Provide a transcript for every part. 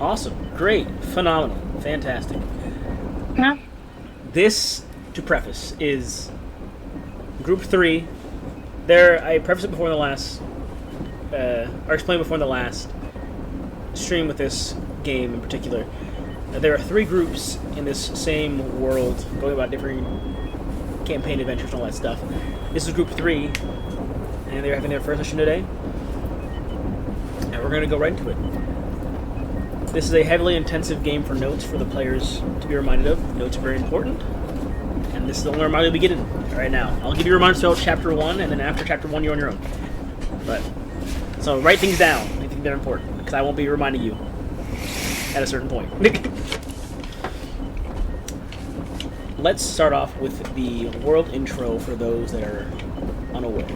Awesome. Great. Phenomenal. Fantastic. Yeah. This, to preface, is Group 3. I prefaced it before in the last... or explained before in the last stream with this game in particular. There are 3 groups in this same world, going about different campaign adventures and all that stuff. This is Group 3, and they're having their first session today. And we're going to go right into it. This is a heavily intensive game for notes for the players to be reminded of. Notes are very important. And this is the only reminder you'll be getting right now. I'll give you reminders throughout Chapter 1, and then after Chapter 1, you're on your own. So write things down. I think they're important, because I won't be reminding you at a certain point. Let's start off with the world intro for those that are unaware.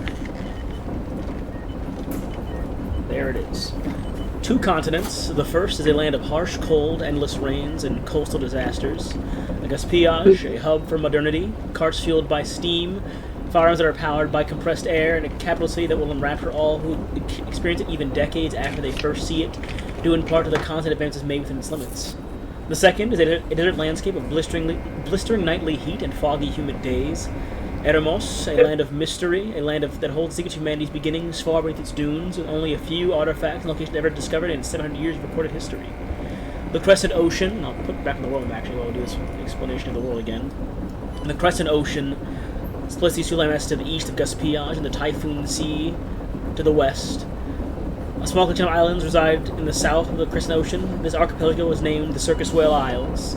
There it is. 2 continents. The first is a land of harsh, cold, endless rains, and coastal disasters. A gaspillage, a hub for modernity, carts fueled by steam, firearms that are powered by compressed air, and a capital city that will enrapture all who experience it even decades after they first see it, due in part to the constant advances made within its limits. The second is a desert landscape of blistering nightly heat and foggy, humid days. Eremos, a land of mystery, a land that holds secrets of humanity's beginnings far beneath its dunes, with only a few artifacts and locations ever discovered in 700 years of recorded history. The Crescent Ocean, I'll put it back in the world map actually while we do this explanation of the world again. The Crescent Ocean splits these 2 landmasses to the east of Gaspillage and the Typhoon Sea to the west. A small collection of islands reside in the south of the Crescent Ocean. This archipelago is named the Circus Whale Isles.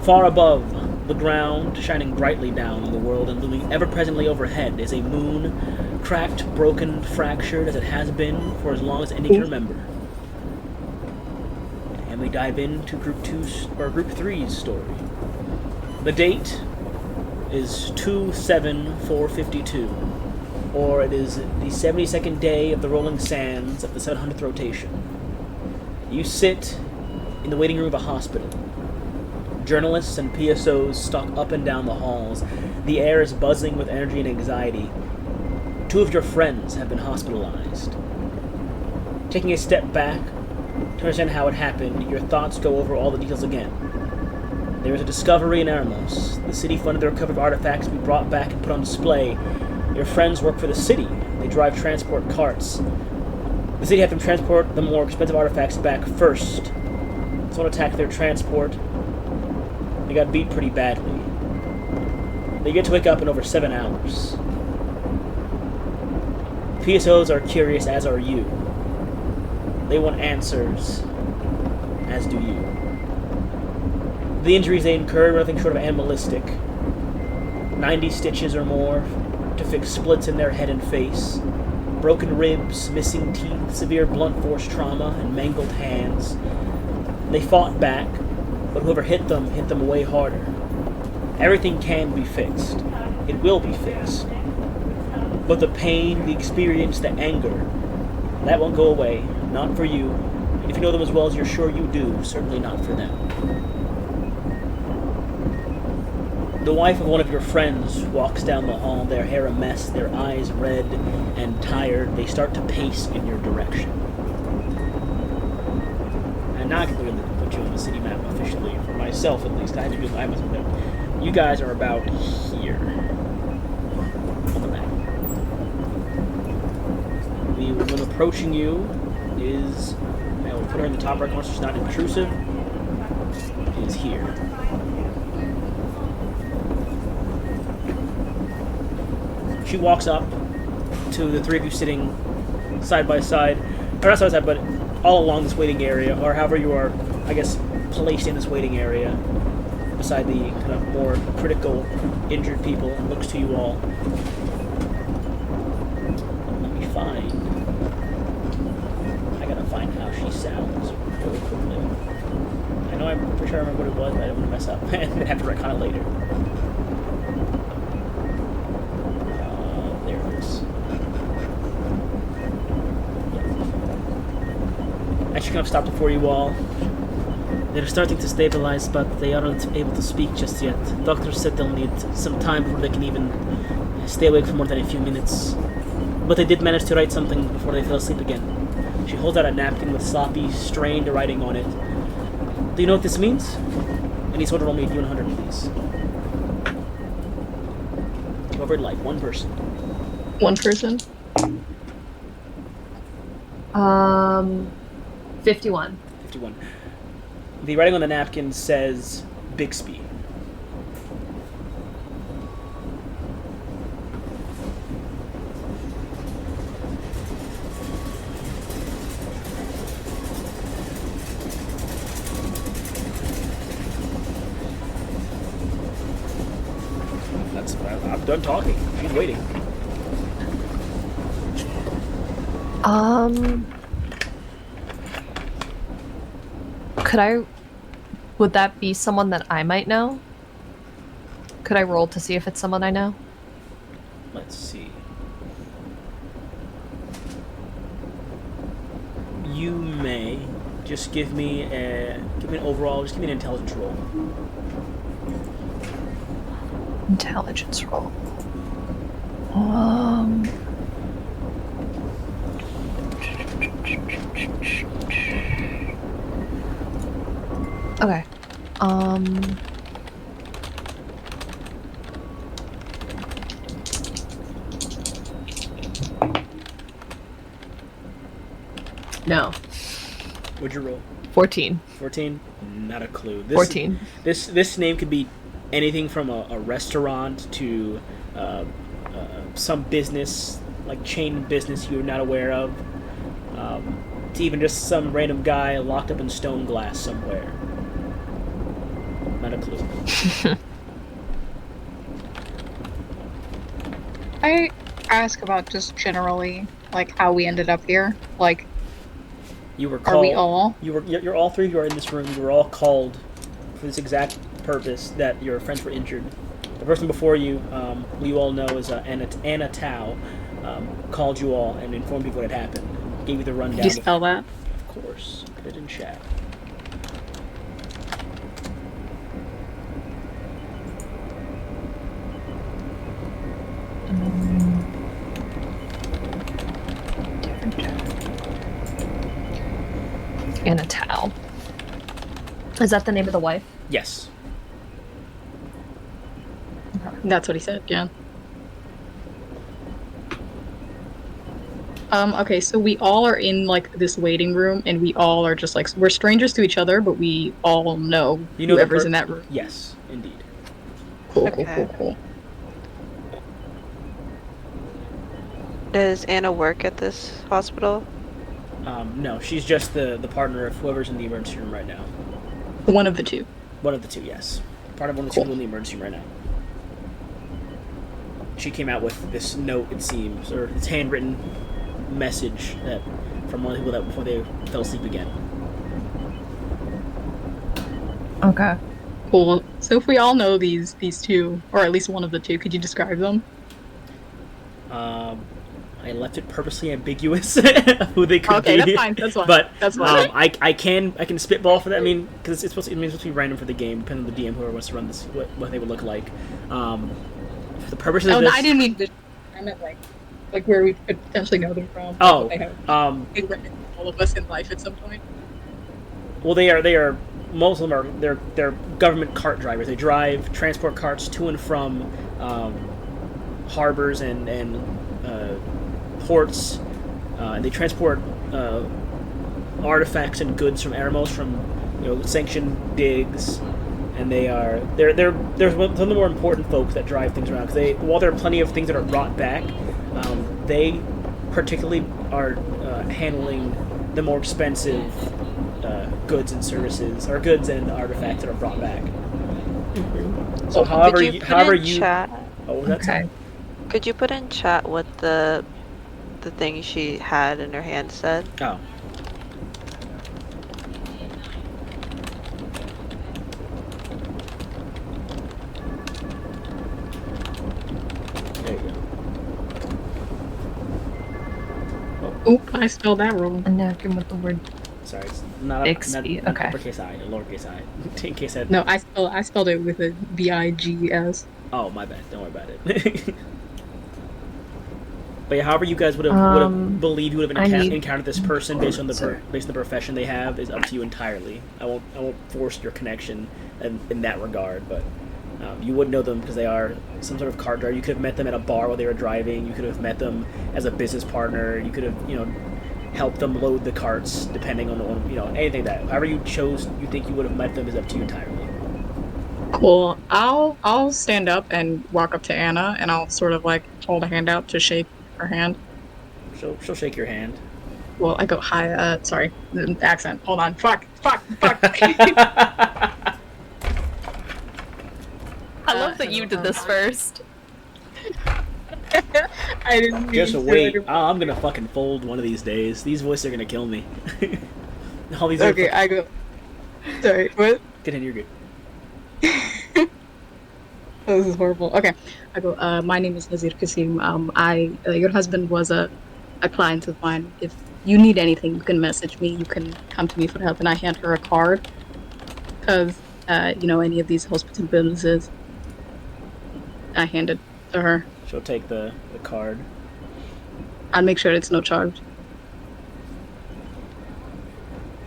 Far above the ground, shining brightly down on the world and looming ever-presently overhead, is a moon, cracked, broken, fractured as it has been for as long as any can remember. And we dive into Group 3's story. The date is 2/7/452, or it is the 72nd day of the rolling sands of the 700th rotation. You sit in the waiting room of a hospital. Journalists and PSOs stalk up and down the halls. The air is buzzing with energy and anxiety. 2 of your friends have been hospitalized. Taking a step back to understand how it happened, your thoughts go over all the details again. There is a discovery in Eremos. The city funded the recovery of artifacts to be brought back and put on display. Your friends work for the city. They drive transport carts. The city had them transport the more expensive artifacts back first. Someone attacked their transport. They got beat pretty badly. They get to wake up in over 7 hours. PSOs are curious, as are you. They want answers, as do you. The injuries they incurred were nothing short of animalistic. 90 stitches or more to fix splits in their head and face, broken ribs, missing teeth, severe blunt force trauma, and mangled hands. They fought back, but whoever hit them way harder. Everything can be fixed. It will be fixed. But the pain, the experience, the anger, that won't go away. Not for you. And if you know them as well as you're sure you do, certainly not for them. The wife of one of your friends walks down the hall, their hair a mess, their eyes red and tired. They start to pace in your direction. And now I can really put you on the city map officially, for myself at least. I must admit, you guys are about here on the map. The woman approaching you is, I will put her in the top right corner so she's not intrusive, is here. She walks up to the 3 of you sitting side by side, or not side by side, but all along this waiting area, or however you are, I guess, placed in this waiting area, beside the kind of more critical, injured people, and looks to you all. Let me find. I gotta find how she sounds really quickly. I know I'm pretty sure I remember what it was, but I don't want to mess up and have to retcon it later. I should kind of stopped before you all. They're starting to stabilize, but they aren't able to speak just yet. Doctors said they'll need some time before they can even stay awake for more than a few minutes. But they did manage to write something before they fell asleep again. She holds out a napkin with sloppy, strained writing on it. Do you know what this means? Any sort of roll me a D100, please. Whoever would like, one person. One person. 51. 51. The writing on the napkin says Bixby. I'm done talking. He's waiting. Would that be someone that I might know? Could I roll to see if it's someone I know? Let's see. You may just give me an overall. Just give me an intelligence roll. Intelligence roll. Okay. No. What'd you roll? 14. 14? Not a clue. 14. This name could be anything from a restaurant to some business, like chain business you're not aware of, to even just some random guy locked up in stone glass somewhere. Not a clue. I ask about just generally, like, how we ended up here. Like, You were called. are we all? You're all three of you are in this room. You were all called for this exact purpose, that your friends were injured. The person before you, who you all know is Anna Tao, called you all and informed you of what had happened. Gave you the rundown. Did you spell that? Of course. Put it in chat. And a towel. Is that the name of the wife? Yes. That's what he said, yeah. Okay, so we all are in, like, this waiting room, and we all are just, like, we're strangers to each other, but we all know whoever's in that room. Yes, indeed. Cool, Okay. cool. Does Anna work at this hospital? No, she's just the partner of whoever's in the emergency room right now. One of the two. One of the two, yes. Part of one of the two in the emergency room right now. She came out with this note, it seems, or this handwritten message that from one of the people that before they fell asleep again. Okay. Cool. So if we all know these two, or at least one of the two, could you describe them? I left it purposely ambiguous who they could be. Okay, that's fine. That's fine. But that's fine. I can spitball for that. I mean, because it's supposed to be random for the game, depending on the DM, whoever wants to run this, what they would look like. For the purposes of this, no, I didn't mean this. I meant like where we could potentially know them from. Oh, they written all of us in life at some point. Well, they are. Most of them are. They're government cart drivers. They drive transport carts to and from harbors and ports. And they transport artifacts and goods from Eremos, from sanctioned digs. And they're one of the more important folks that drive things around, because while there are plenty of things that are brought back, they particularly are handling the more expensive goods and services, or goods and artifacts that are brought back. Mm-hmm. So, however you chat? Oh, what was that? Okay. Could you put in chat what the thing she had in her hand said? Oh. There you go. Oop, I spelled that wrong. A napkin with the word. Sorry, it's not Bixby, not okay. uppercase I, lowercase I. In case I... No, I spelled it with a B-I-G-S. Oh, my bad. Don't worry about it. But yeah, however you guys would have believed you would have encountered this person based on the profession they have is up to you entirely. I won't force your connection in that regard, but you would know them because they are some sort of cart driver. You could have met them at a bar while they were driving. You could have met them as a business partner. You could have helped them load the carts, depending on anything that. However you think you would have met them is up to you entirely. Cool. I'll stand up and walk up to Anna, and I'll sort of like hold a hand out to shake her hand. She'll shake your hand. Well, I go, hi, sorry, the accent. Hold on. Fuck. I love that you did this first. I didn't mean Just wait. I'm gonna fucking fold one of these days. These voices are gonna kill me. All these okay, I go. Sorry, what? Continue, you're good. Oh, this is horrible. Okay, I go. My name is Nazir Kasim. Your husband was a client of mine. If you need anything, you can message me. You can come to me for help. And I hand her a card, because any of these hospital businesses. I hand it to her. She'll take the card. I'll make sure it's no charge.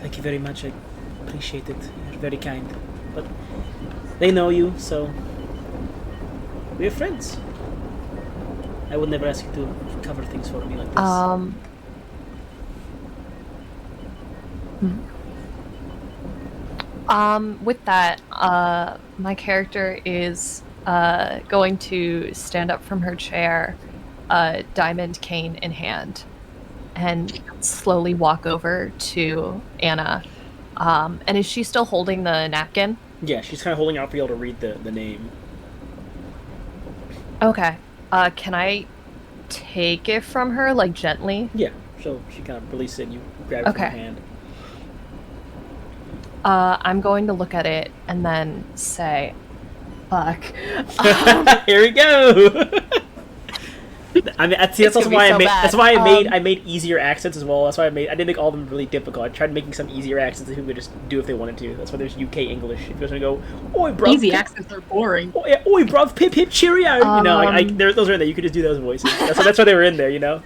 Thank you very much. I appreciate it. You're very kind. But they know you, so we're friends. I would never ask you to cover things for me like this. With that, my character is going to stand up from her chair, diamond cane in hand, and slowly walk over to Anna. And is she still holding the napkin? Yeah, she's kind of holding out for you all to read the name. Okay. Can I take it from her, like, gently? Yeah, she kind of releases it and you grab it from her hand. I'm going to look at it and then say, fuck. Here we go! I mean, that's why I made easier accents as well. That's why I didn't make all of them really difficult. I tried making some easier accents that people could just do if they wanted to. That's why there's UK English. If you're going to go, oi, bruv. Easy accents are boring. Oi, bruv, pip, pip, cheerio. Those are in there. You could just do those voices. That's why they were in there,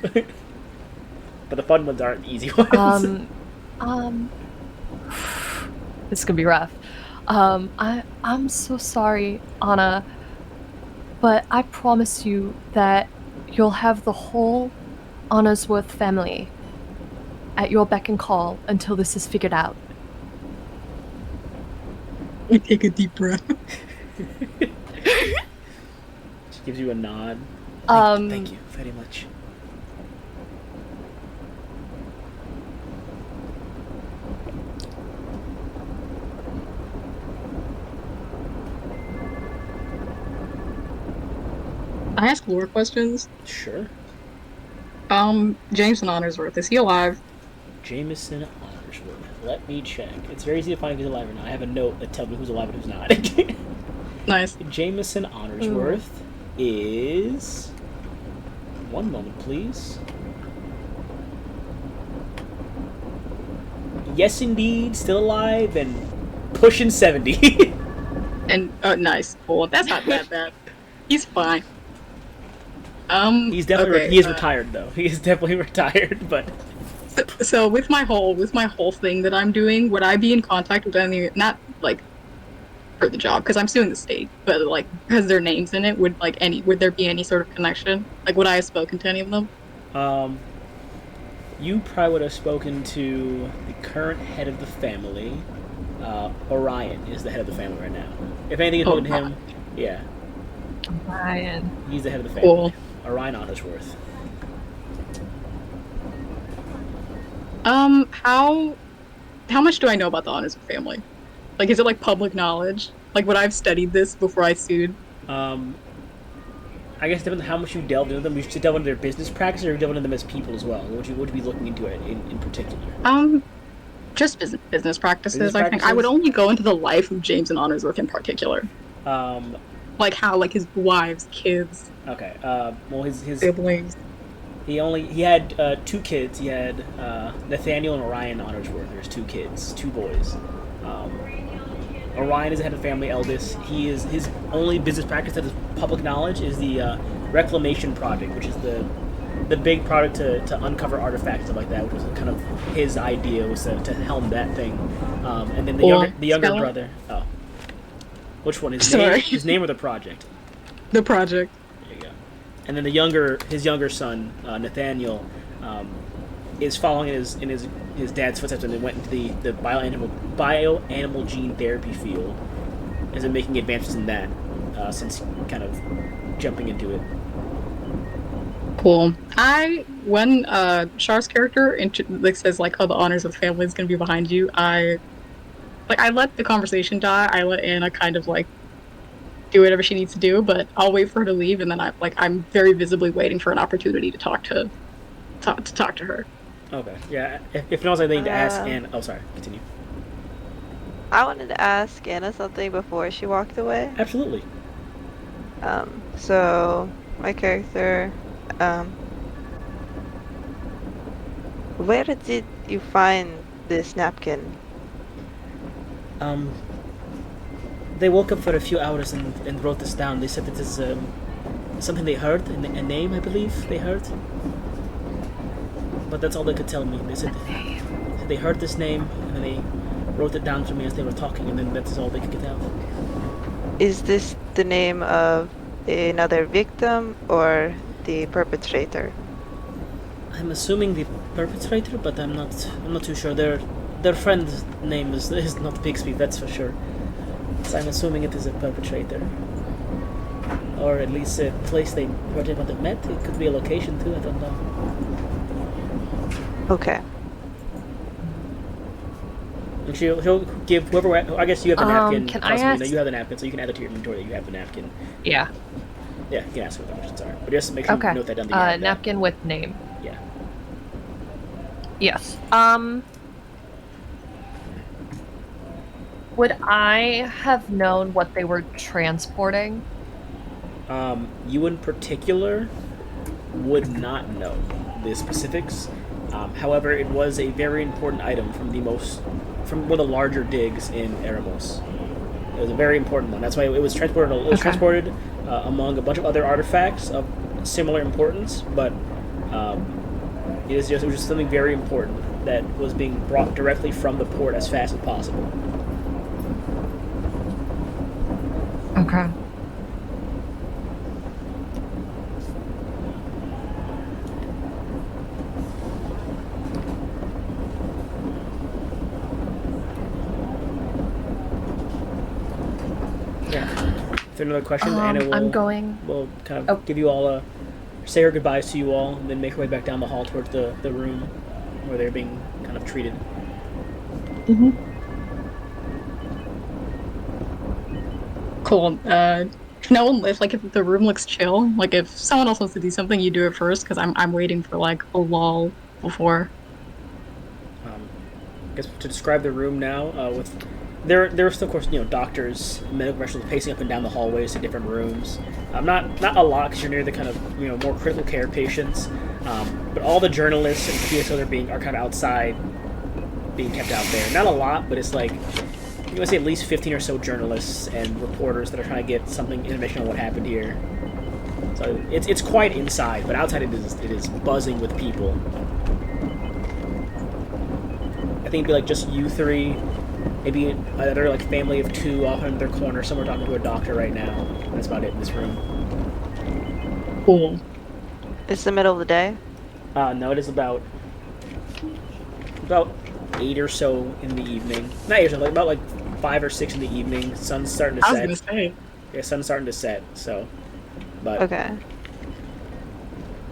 But the fun ones aren't easy ones. This could be rough. I'm so sorry, Anna, but I promise you that you'll have the whole Anna's-worth family at your beck and call until this is figured out. We take a deep breath. She gives you a nod. Thank you very much. I ask lore questions. Sure. Jameson Honorsworth, is he alive? Jameson Honorsworth. Let me check. It's very easy to find if he's alive or not. I have a note that tells me who's alive and who's not. Nice. Jameson Honorsworth is... One moment, please. Yes, indeed. Still alive and pushing 70. And, nice. Cool. That's not that bad. He's fine. He's definitely he is retired though. He is definitely retired, but so with my whole thing that I'm doing, would I be in contact with any, not like for the job because I'm suing the state, but like because their names in it, would there be any sort of connection? Like, would I have spoken to any of them? You probably would have spoken to the current head of the family. Orion is the head of the family right now. If anything is spoken to him, yeah. Orion. He's the head of the family. Cool. Orion Honorsworth. How much do I know about the Honorsworth family? Like, is it like public knowledge? Like, would I have studied this before I sued? I guess depending on how much you delved into them, you should delve into their business practice or delve into them as people as well. What would you be looking into it in particular? Just business practices. I think I would only go into the life of James and Honorsworth in particular. Like how, like his wives, kids. Okay. Well, his siblings. He had 2 kids. He had Nathaniel and Orion Honorsworth. There's 2 kids, 2 boys. Orion is the head of the family, eldest. His only business practice that is public knowledge is the Reclamation Project, which is the the big project to uncover artifacts and stuff like that, which was kind of his idea, was to helm that thing. And then the younger Skylar? brother. Oh, which one? Sorry. His name or the project? The project. There you go. And then his younger son, Nathaniel, is following in his dad's footsteps, and they went into the bioanimal gene therapy field, and been making advances in that since kind of jumping into it. Cool. When Char's character says like, "Oh, the honors of the family is going to be behind you," I let the conversation die. I let Anna kind of like do whatever she needs to do, but I'll wait for her to leave, and then I'm very visibly waiting for an opportunity to talk to her. Okay. Yeah. If no one's anything to ask Anna. Oh, sorry. Continue. I wanted to ask Anna something before she walked away. Absolutely. So my character, where did you find this napkin? They woke up for a few hours and wrote this down. They said that this is something they heard, a name, I believe they heard. But that's all they could tell me. They said they heard this name, and then they wrote it down for me as they were talking, and then that's all they could get out. Is this the name of another victim or the perpetrator? I'm assuming the perpetrator, but I'm not too sure. Their friend's name is not Bixby, that's for sure. So I'm assuming it is a perpetrator. Or at least a place they might have met. It could be a location too, I don't know. Okay. And he'll give whoever. I guess you have the napkin. Can I ask? You have the napkin, so you can add it to your inventory that you have the napkin. Yeah. Yeah, you can ask her the question. Sorry, but just make sure you note that down. Napkin with name. Yeah. Yes. Would I have known what they were transporting? You in particular would not know the specifics. However, it was a very important item from one of the larger digs in Eremos. It was a very important one. That's why it was transported. It was transported among a bunch of other artifacts of similar importance, but it was just something very important that was being brought directly from the port as fast as possible. Okay. If there's another question, Anna will kind of give you all say her goodbyes to you all, and then make her way back down the hall towards the room where they're being kind of treated. Mm-hmm. Cool. If the room looks chill, like if someone else wants to do something, you do it first, because I'm waiting for like a lull before. I guess to describe the room now, There are still, of course, doctors, medical professionals pacing up and down the hallways to different rooms. Not a lot, because you're near the kind of more critical care patients. But all the journalists and PSOs are kind of outside, being kept out there. Not a lot, but it's like you would say at least 15 or so journalists and reporters that are trying to get information on what happened here. So it's quite inside, but outside it is buzzing with people. I think it'd be like just you three. Maybe another like family of two off in their corner, somewhere talking to a doctor right now. That's about it in this room. Cool. It's the middle of the day? No, it is about 8 or so in the evening. Not 8 or so, about 5 or 6 in the evening. Sun's starting to set. I was gonna say. Yeah, sun's starting to set, so. But okay.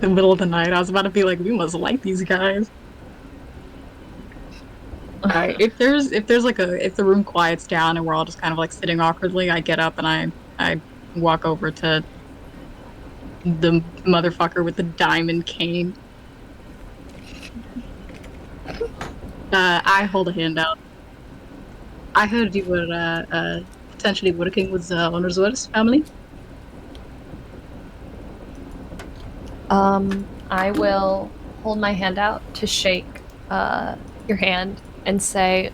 The middle of the night, I was about to be like, we must like these guys. Alright, if the room quiets down and we're all just kind of like sitting awkwardly, I get up and I walk over to the motherfucker with the diamond cane. I hold a hand out. I heard you were potentially working with the Honorsworth's family. I will hold my hand out to shake your hand and say,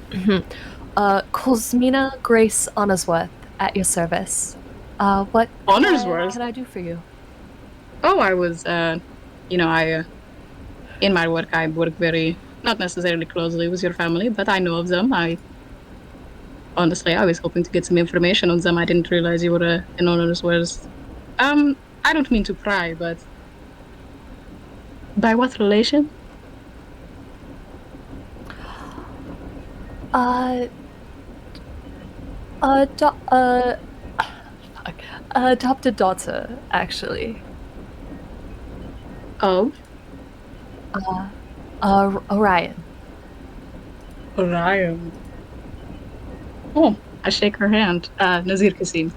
Cosmina Grace Honorsworth at your service. What Honorsworth? can I do for you? Oh, I was In my work, I work very, not necessarily closely with your family, but I know of them. Honestly, I was hoping to get some information on them. I didn't realize you were an anonymous was. I don't mean to pry, but by what relation? Uh, ado- uh, fuck. Adopted daughter, actually. Oh, Orion. Orion. Oh, I shake her hand. Nazir Kasim.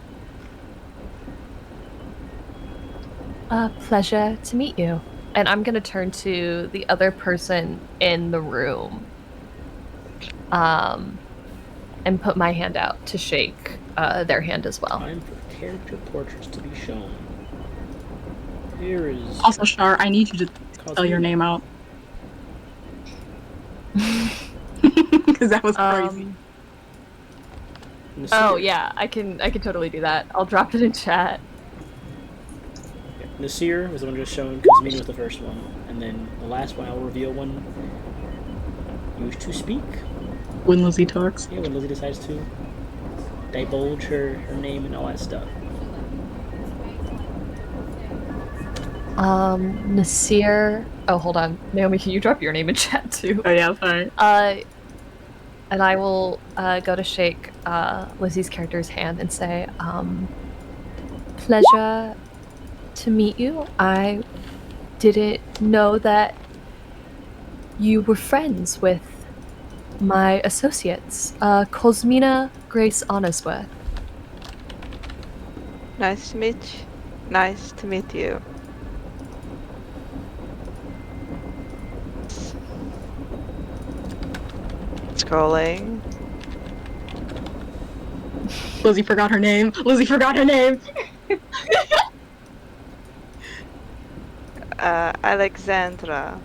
Pleasure to meet you. And I'm gonna turn to the other person in the room, and put my hand out to shake their hand as well. Time for character portraits to be shown. Here is Also, Shar, I need you to spell your name out. Because that was crazy. Nasir. Oh yeah, I can totally do that. I'll drop it in chat. Yeah, Nasir was the one just shown because Mina was the first one, and then the last one I'll reveal when you wish to speak. When Lizzie talks. Yeah, when Lizzie decides to divulge her name and all that stuff. Nasir. Oh, hold on, Naomi. Can you drop your name in chat too? Oh yeah, sorry. And I will go to shake Lizzie's character's hand and say, pleasure to meet you. I didn't know that you were friends with my associates, Cosmina Grace Honorsworth. Nice to meet you. Nice to meet you. Scrolling. Lizzie forgot her name. Lizzie forgot her name. Alexandra.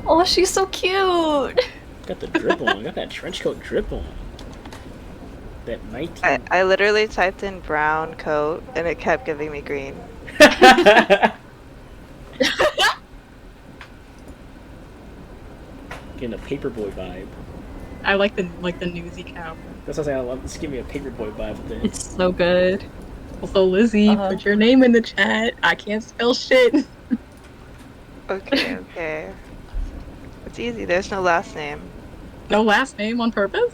Oh, she's so cute! Got the drip on. Got that trench coat drip on. That 19. I literally typed in brown coat and it kept giving me green. Getting a paperboy vibe. I like the newsy cap. That's what I say. I love this. Give me a paperboy vibe with it. It's so good. Also, Lizzie, put your name in the chat. I can't spell shit. Okay, okay. It's easy. There's no last name. No last name on purpose?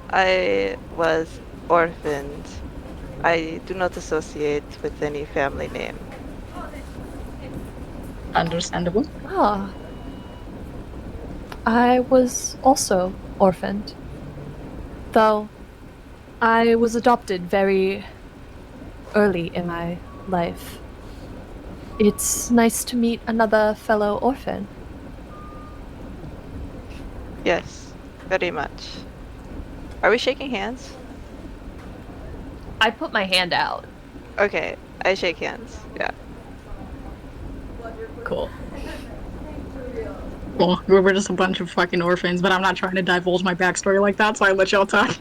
I was orphaned. I do not associate with any family name. Understandable. Ah. I was also orphaned. Though I was adopted very early in my life. It's nice to meet another fellow orphan. Yes, very much. Are we shaking hands? I put my hand out. Okay, I shake hands. Yeah. Cool. Well, we're just a bunch of fucking orphans, but I'm not trying to divulge my backstory like that, so I let y'all talk.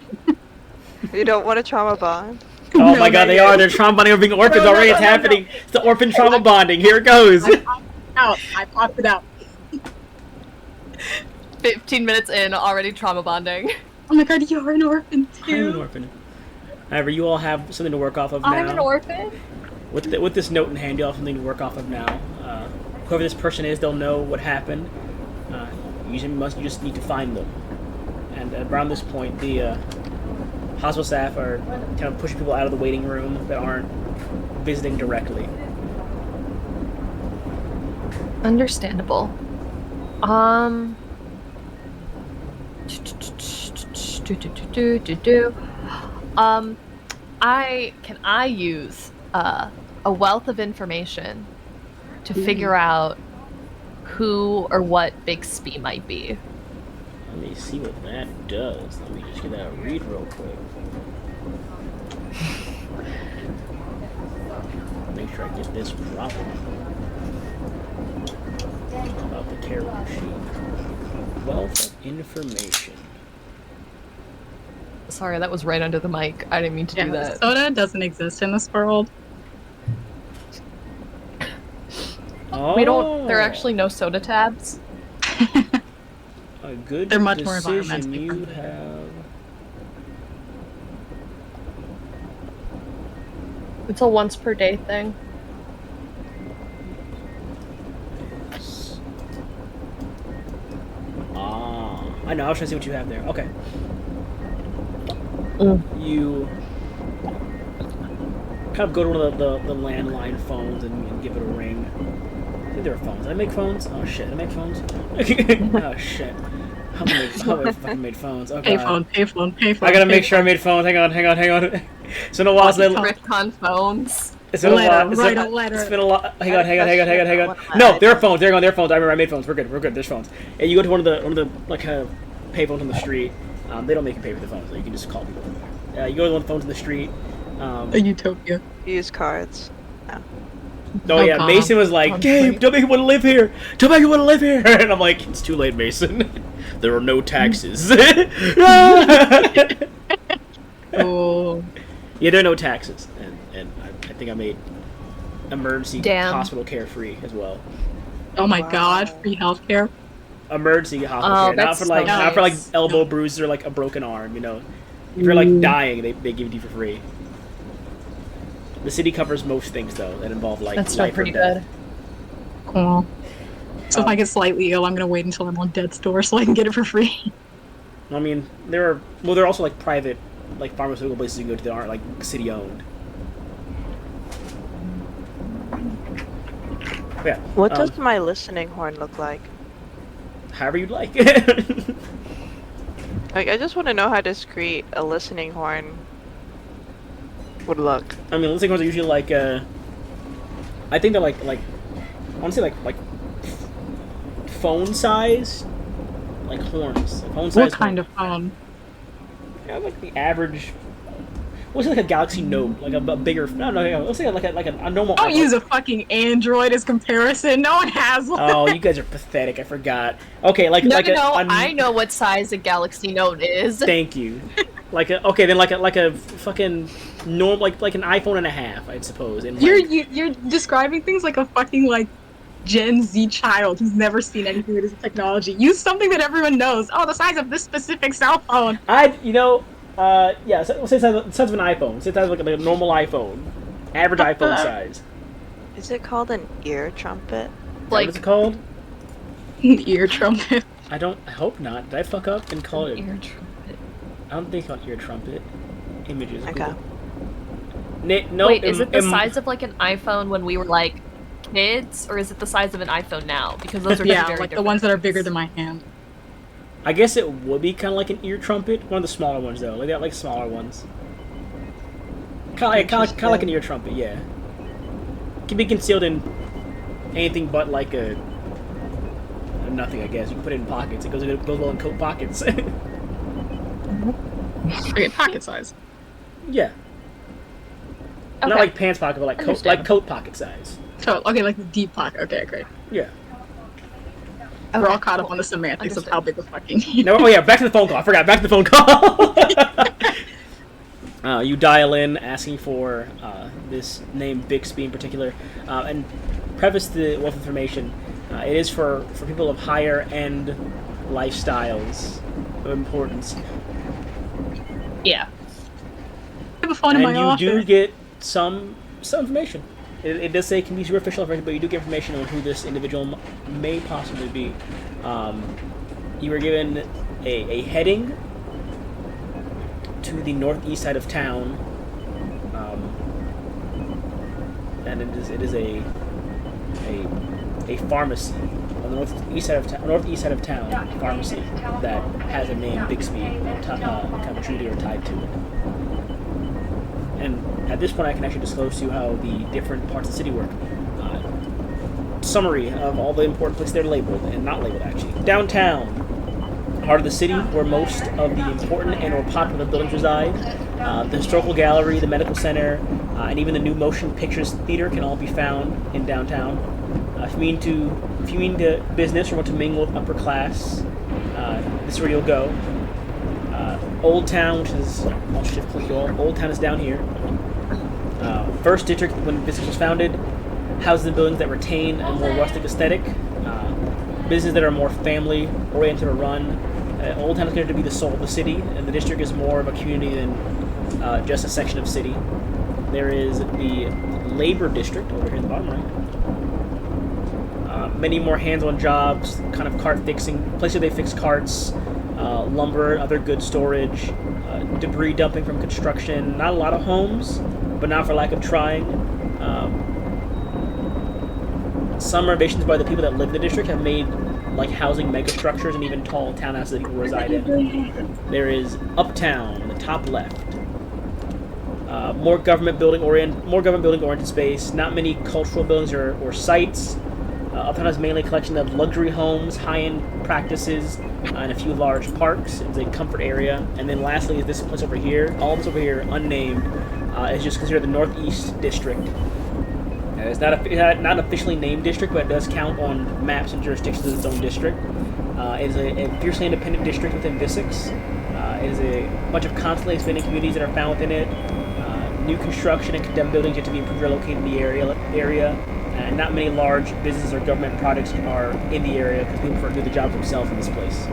You don't want a trauma bond? Oh No, my god, not they yet. are. They're trauma bonding over being orphans No, already. no, It's no, no. happening. It's the orphan trauma bonding. Here it goes. I popped it out. 15 minutes in, already trauma bonding. Oh my god, you're an orphan I'm an too. orphan. However, you all have something to work off of now. I'm an orphan? With this note in hand, you all have something to work off of now. Whoever this person is, they'll know what happened. You just need to find them. And around this point, the hospital staff are kind of pushing people out of the waiting room that aren't visiting directly. Understandable. I use a wealth of information to figure out who or what Big Spee might be. Let me see what that does. Let me just get that read real quick. Make sure I get this properly. About the character sheet. Wealth of information. sorry, that was right under the mic. I didn't mean to do that. Soda doesn't exist in this world. Oh, We don't. There are actually no soda tabs. a good They're much more decision environmentally you friendly. have. It's a once per day thing. I know. I was trying to see what you have there. Okay. You kind of go to one of the landline phones and give it a ring. I think there are phones. Did I make phones? Oh shit! Did I make phones? Oh shit! How have I fucking made phones? Oh god. Payphone. I gotta make sure I made phones. Hang on. It's been a while since I Rick on phones. It's been a while. Write a letter. It's been a lot. Hang on. No, there are phones. There are phones. I remember I made phones. We're good. There's phones. And you go to one of the like payphones on the street. They don't make you pay for the phones, so you can just call people. You go to one of the phones on the street. A utopia. Use cards. Oh yeah, God. Mason was like, "Gabe, don't make me want to live here. Don't make me want to live here." And I'm like, "It's too late, Mason. There are no taxes." Oh. Yeah, there are no taxes, and I think I made emergency Damn. hospital care free as well. Oh my Wow. god, free healthcare. Emergency hospital Oh, care, not that's for like so not for like nice. elbow bruises or like a broken arm. You know, if you're like dying, they give it to you for free. The city covers most things though that involve like That's still life or pretty death. good. Cool. So if I get slightly ill, I'm gonna wait until I'm on death's door so I can get it for free. I mean, there are also like private, like pharmaceutical places you can go to that aren't like city owned. Yeah. What does my listening horn look like? However you'd like. Like, I just want to know how discreet a listening horn would look. I mean, listening horns are usually like I think they're like I want to say like phone size, like horns. Like phone size. What kind of phone? Yeah, like the average. What's like a Galaxy Note, like a bigger? No, let's say like a normal. Don't iPhone. use a fucking Android as comparison. No one has one. Oh, you guys are pathetic. I forgot. Okay, like No, like I know what size a Galaxy Note is. Thank you. Like a fucking norm like an iPhone and a half, I suppose. And You're describing things like a fucking like Gen Z child who's never seen anything that is technology. Use something that everyone knows. Oh, the size of this specific cell phone. yeah, so we'll say the size of an iPhone. Say the size of like a normal iPhone, average iPhone size. Is it called an ear trumpet? What is it called? Ear trumpet. I hope not. Did I fuck up and call it? Ear trumpet. I don't think it's called ear trumpet. Images. Okay. No. Wait, is it the size of like an iPhone when we were like kids, or is it the size of an iPhone now? Because those are two Yeah, very like the different ones that are things. bigger than my hand. I guess it would be kind of like an ear trumpet. One of the smaller ones though. Like they got like smaller ones. Kind of like an ear trumpet. Yeah. Can be concealed in anything but like a nothing. I guess you can put it in pockets. It goes well in coat pockets. Okay, pocket size. Yeah. Not Okay. like pants pocket, but like coat pocket size. So, okay, like the deep pocket. Okay, great. Yeah. We're all Okay, caught up cool. on the semantics of Understood. how big the fucking. No, oh yeah, back to the phone call. I forgot. Back to the phone call. You dial in asking for this name Bixby in particular, and preface the wealth of information. It is for people of higher end lifestyles of importance, Yeah. I have a phone in my and you office. do get some information. It does say it can be superficial information, but you do get information on who this individual may possibly be. You were given a heading to the northeast side of town, and it is a pharmacy on the northeast side of town, a pharmacy that has a name Bixby kind of attributed or tied to it. And at this point, I can actually disclose to you how the different parts of the city work. Summary of all the important places they're labeled, and not labeled actually. Downtown, heart of the city, where most of the important and or popular buildings reside. The historical gallery, the medical center, and even the new motion pictures theater can all be found in downtown. If you mean to business or want to mingle with upper class, this is where you'll go. Old Town, which is I'll shift click you all. Old Town is down here. First district, when business was founded, houses and buildings that retain a more rustic aesthetic. Businesses that are more family oriented or run. Old Town is considered to be the soul of the city, and the district is more of a community than just a section of city. There is the labor district over here in the bottom right. Many more hands-on jobs, kind of cart fixing, places where they fix carts, lumber, other goods storage, debris dumping from construction. Not a lot of homes, but not for lack of trying. Some renovations by the people that live in the district have made like housing megastructures and even tall townhouses that people reside in. There is Uptown in the top left. More government building oriented space. Not many cultural buildings or sites. Uptown is mainly a collection of luxury homes, high-end practices, and a few large parks. It's a comfort area. And then lastly is this place over here. All this over here, unnamed, is just considered the Northeast District. It's not an officially named district, but it does count on maps and jurisdictions as its own district. It is a fiercely independent district within Visix. It is a bunch of constantly expanding communities that are found within it. New construction and condemned buildings yet to be improved are located in the area. And not many large businesses or government projects are in the area because people prefer to do the job themselves in this place.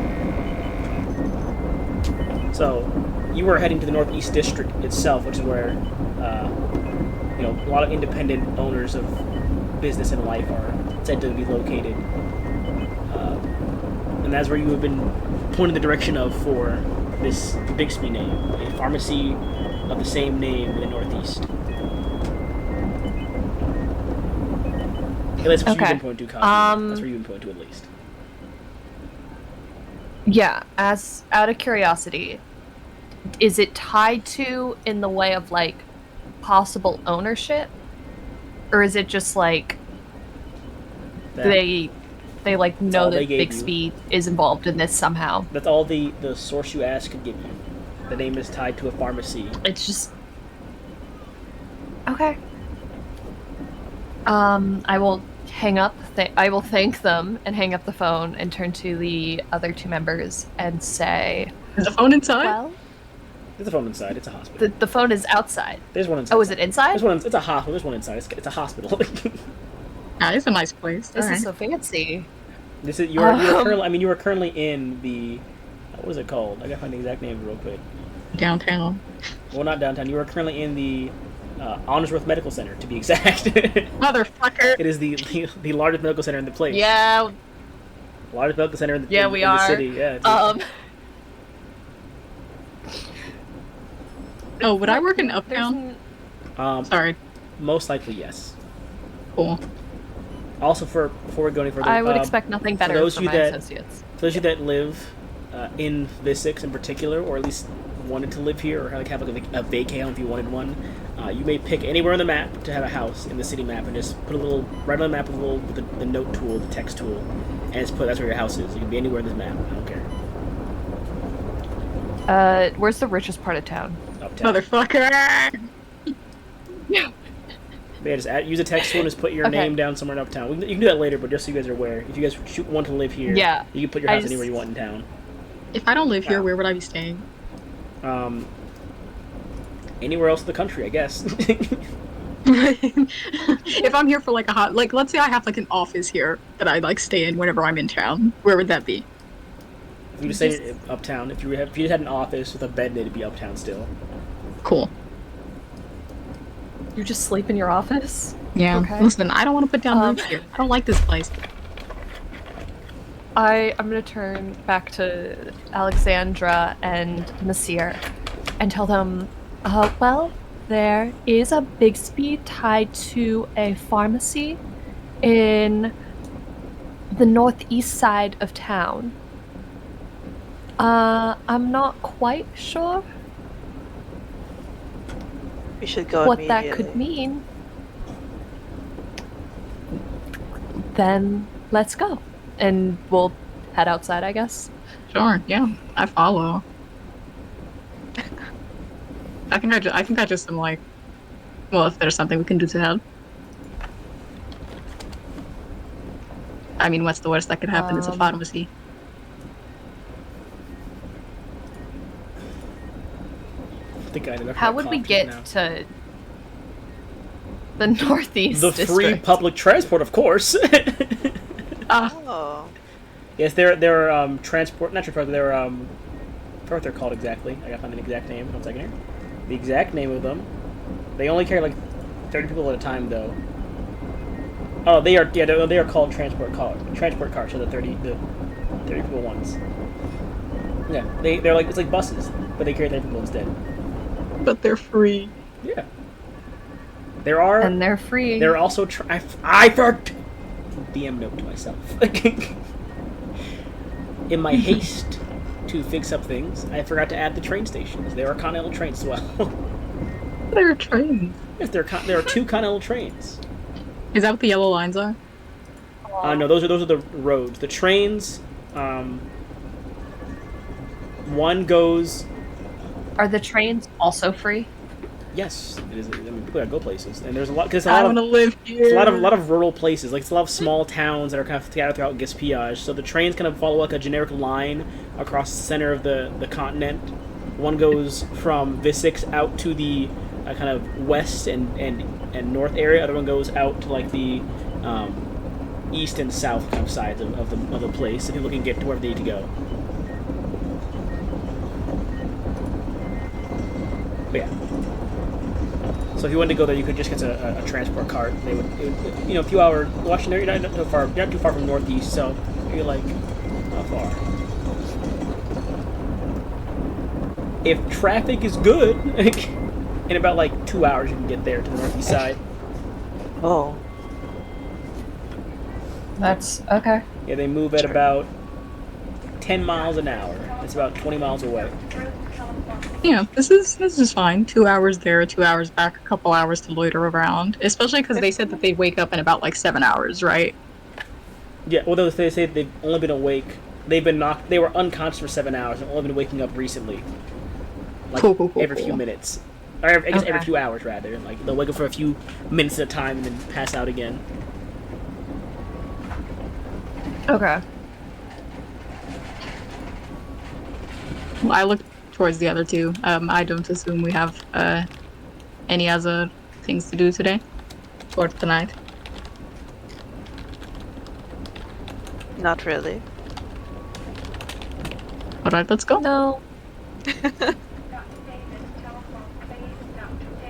So, you were heading to the Northeast District itself, which is where a lot of independent owners of business and life are said to be located. And that's where you have been pointed the direction of for this Bixby name, a pharmacy of the same name in the Northeast. That's what you've been pointing to, Cosmo. That's where you've been pointing to, at least. Yeah, as out of curiosity, is it tied to in the way of like possible ownership, or is it just like they like know that Bixby is involved in this somehow? That's all the source you asked could give you. The name is tied to a pharmacy. It's just okay. I will hang up. I will thank them and hang up the phone and turn to the other two members and say, "Is the phone inside?" Well, there's a phone inside. It's a hospital. The phone is outside. There's one inside. Oh, is it inside? It's a hospital. There's one inside. It's a hospital. It's a nice place. This is so fancy. This is you were currently in the what was it called? I gotta find the exact name real quick. Downtown. Well, not downtown. You were currently in the Honorsworth Medical Center, to be exact. Motherfucker! It is the largest medical center in the place. Yeah. Largest medical center in the city. Yeah. Oh, would I work in Uptown? Sorry. Most likely, yes. Cool. Also, before we go any further, I would expect nothing better from my associates. For those of you that live in Visix in particular, or at least wanted to live here, or have a vacay if you wanted one, you may pick anywhere on the map to have a house in the city map, and just put a little right on the map with the note tool, the text tool, and just put that's where your house is. You can be anywhere in this map. I don't care. Where's the richest part of town? Uptown. Motherfucker! Yeah, just use a text tool and just put your name down somewhere in Uptown. You can do that later, but just so you guys are aware, if you guys want to live here, you can put your house anywhere you want in town. If I don't live here, where would I be staying? Anywhere else in the country, I guess. If I'm here for like let's say I have like an office here that I like stay in whenever I'm in town, where would that be? If you just stayed Uptown, if you just had an office with a bed, it'd be Uptown still. Cool. You just sleep in your office? Yeah. Okay. Listen, I don't want to put down roots here. I don't like this place. I'm gonna turn back to Alexandra and Nasir and tell them, well, there is a Bixby tied to a pharmacy in the northeast side of town. I'm not quite sure we should go what that could mean. Then let's go. And we'll head outside, I guess. Sure, yeah. I follow. I think I just am like, well, if there's something we can do to help. I mean, what's the worst that could happen? It's a pharmacy. think I did. How would we get to the northeast the district? free public transport, of course. Oh. Yes, they're transport, not transport. They're I forget what they're called exactly. I gotta find an exact name. 1 second here. The exact name of them. They only carry like 30 people at a time, though. Oh, they are called transport cars. So the 30 people ones. Yeah, they're like, it's like buses, but they carry 30 people instead. But they're free. Yeah. There are, and they're free. There are also I forgot. DM note to myself. In my haste to fix up things, I forgot to add the train stations. There are Continental trains as well. There are trains. Yes, there are 2 Continental trains. Is that what the yellow lines are? No, those are the roads. The trains, one goes. Are the trains also free? Yes, it is. I mean, people gotta go places, and there's a lot because I want to live here. It's a lot of rural places. Like it's a lot of small towns that are kind of scattered throughout Gaspillage. So the trains kind of follow like a generic line across the center of the continent. One goes from Visix out to the kind of west and north area. Other one goes out to like the east and south kind of sides of the place, so people can get to wherever they need to go. But yeah. So if you wanted to go there, you could just get a transport cart. It would, a few hours. Washington, you're not too far from northeast, so you're like not far. If traffic is good, in about like 2 hours you can get there to the northeast side. Oh. That's okay. Yeah, they move at about 10 miles an hour. It's about 20 miles away. Yeah, this is fine. 2 hours there, 2 hours back, a couple hours to loiter around. Especially because they said that they wake up in about like 7 hours, right? Yeah, well, they say they've only been awake. They were unconscious for 7 hours and only been waking up recently. Like Cool. every few minutes. Or I guess every few hours, rather. Like, they'll wake up for a few minutes at a time and then pass out again. Okay. Well, I look towards the other two. I don't assume we have any other things to do today or tonight. Not really. All right, let's go. No.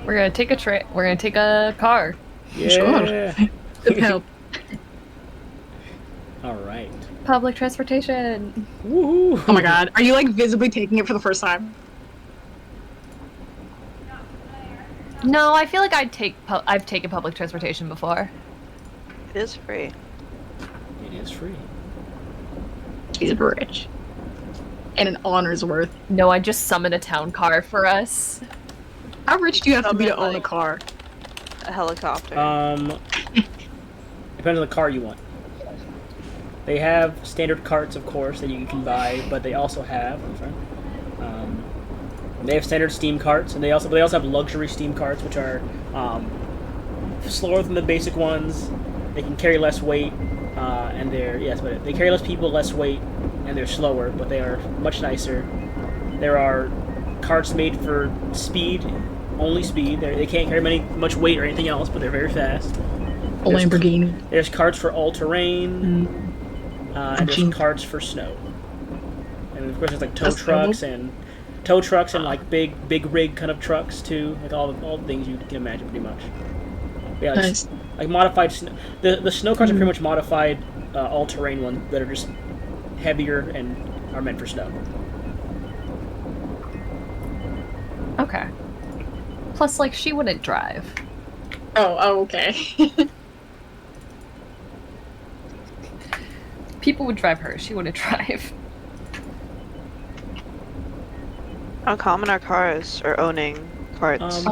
We're gonna take we're gonna take a car. Yeah. Sure. Good help. All right. Public transportation. Woohoo! Oh my god, are you like visibly taking it for the first time? No, I feel like I've taken public transportation before. It is free. It is free. She's rich. And an honor's worth. No, I just summoned a town car for us. How rich do you have to be to Summon, own a car? A helicopter. Depends on the car you want. They have standard carts, of course, that you can buy, but they also have. They have standard steam carts, and they also have luxury steam carts, which are slower than the basic ones. They can carry less weight, and but they carry less people, less weight, and they're slower, but they are much nicer. There are carts made for speed, only speed. They can't carry much weight or anything else, but they're very fast. A Lamborghini. There's carts for all-terrain, and there's carts for snow. And of course, there's like tow trucks and like big rig kind of trucks too, like all the things you can imagine, pretty much. Yeah, Nice. like modified snow. The snow carts are pretty much modified all-terrain ones that are just heavier and are meant for snow. Okay. Plus, like, she wouldn't drive. Oh, okay. People would drive her. She wouldn't drive. How common are cars or owning carts?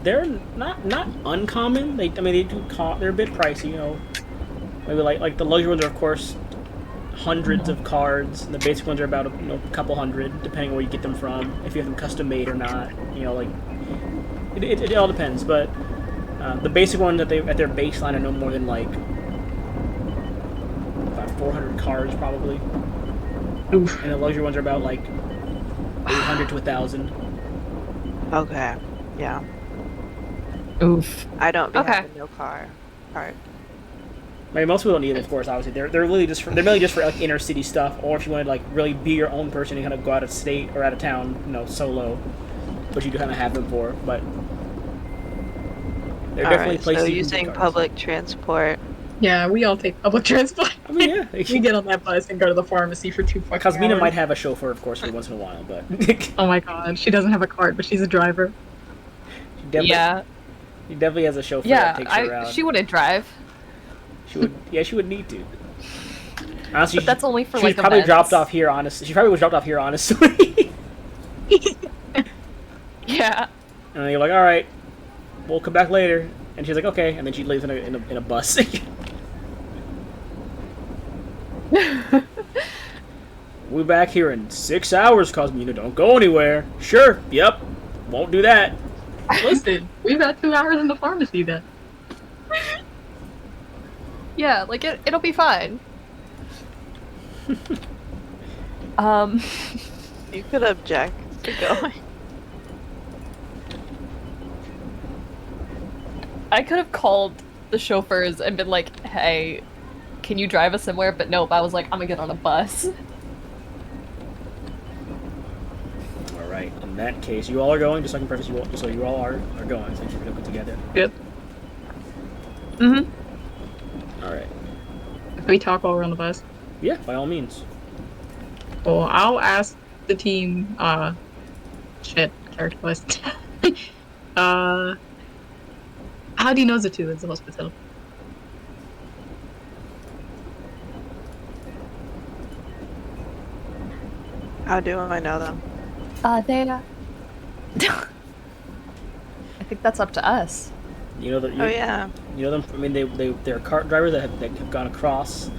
They're not uncommon. They're a bit pricey, Maybe like the luxury ones are, of course, hundreds of cards, and the basic ones are about a couple hundred, depending on where you get them from, if you have them custom made or not. It all depends. But the basic ones at their baseline are no more than like about 400 cards probably. Oof. And the luxury ones are about like 800 to 1,000. Okay. Yeah. Oof. I don't be Okay. having no car part. I mean, most people don't need it, of course. Obviously, they're really just they're really just for like inner city stuff, or if you want to like really be your own person and kind of go out of state or out of town, solo, which you kind of have them for. But there are definitely Alright, places so you can get using cars. public transport. Yeah, we all take public transport. I mean, yeah, We get on that bus and go to the pharmacy for 2 fucking Cosmina hours. might have a chauffeur, of course, for once in a while, but Oh my god, she doesn't have a cart, but she's a driver. Yeah. She definitely has a chauffeur that Yeah. takes her around. She wouldn't drive. She would, yeah, she would need to. Honestly, But that's only for she like was probably events. dropped off here. Honestly, she probably was dropped off here. Honestly, Yeah. and then you're like, all right, we'll come back later. And she's like, okay, and then she leaves in a bus. We'll be back here in 6 hours, Cosmina. Don't go anywhere. Sure. Yep. Won't do that. Listen, we've got 2 hours in the pharmacy then. Yeah, like it'll be fine. You could object to going. I could have called the chauffeurs and been like, "Hey, can you drive us somewhere?" But nope, I was like, "I'm gonna get on a bus." All right. In that case, you all are going. Just so I can preface you all, just so you all are going. So you can go together. Yep. Mm-hmm. All right. Can we talk while we're on the bus? Yeah, by all means. Well, I'll ask the team, character list. How do you know the two is the hospital? How do I know them? They. I think that's up to us. You know that. Oh yeah. You know them. I mean, they're cart drivers that have gone across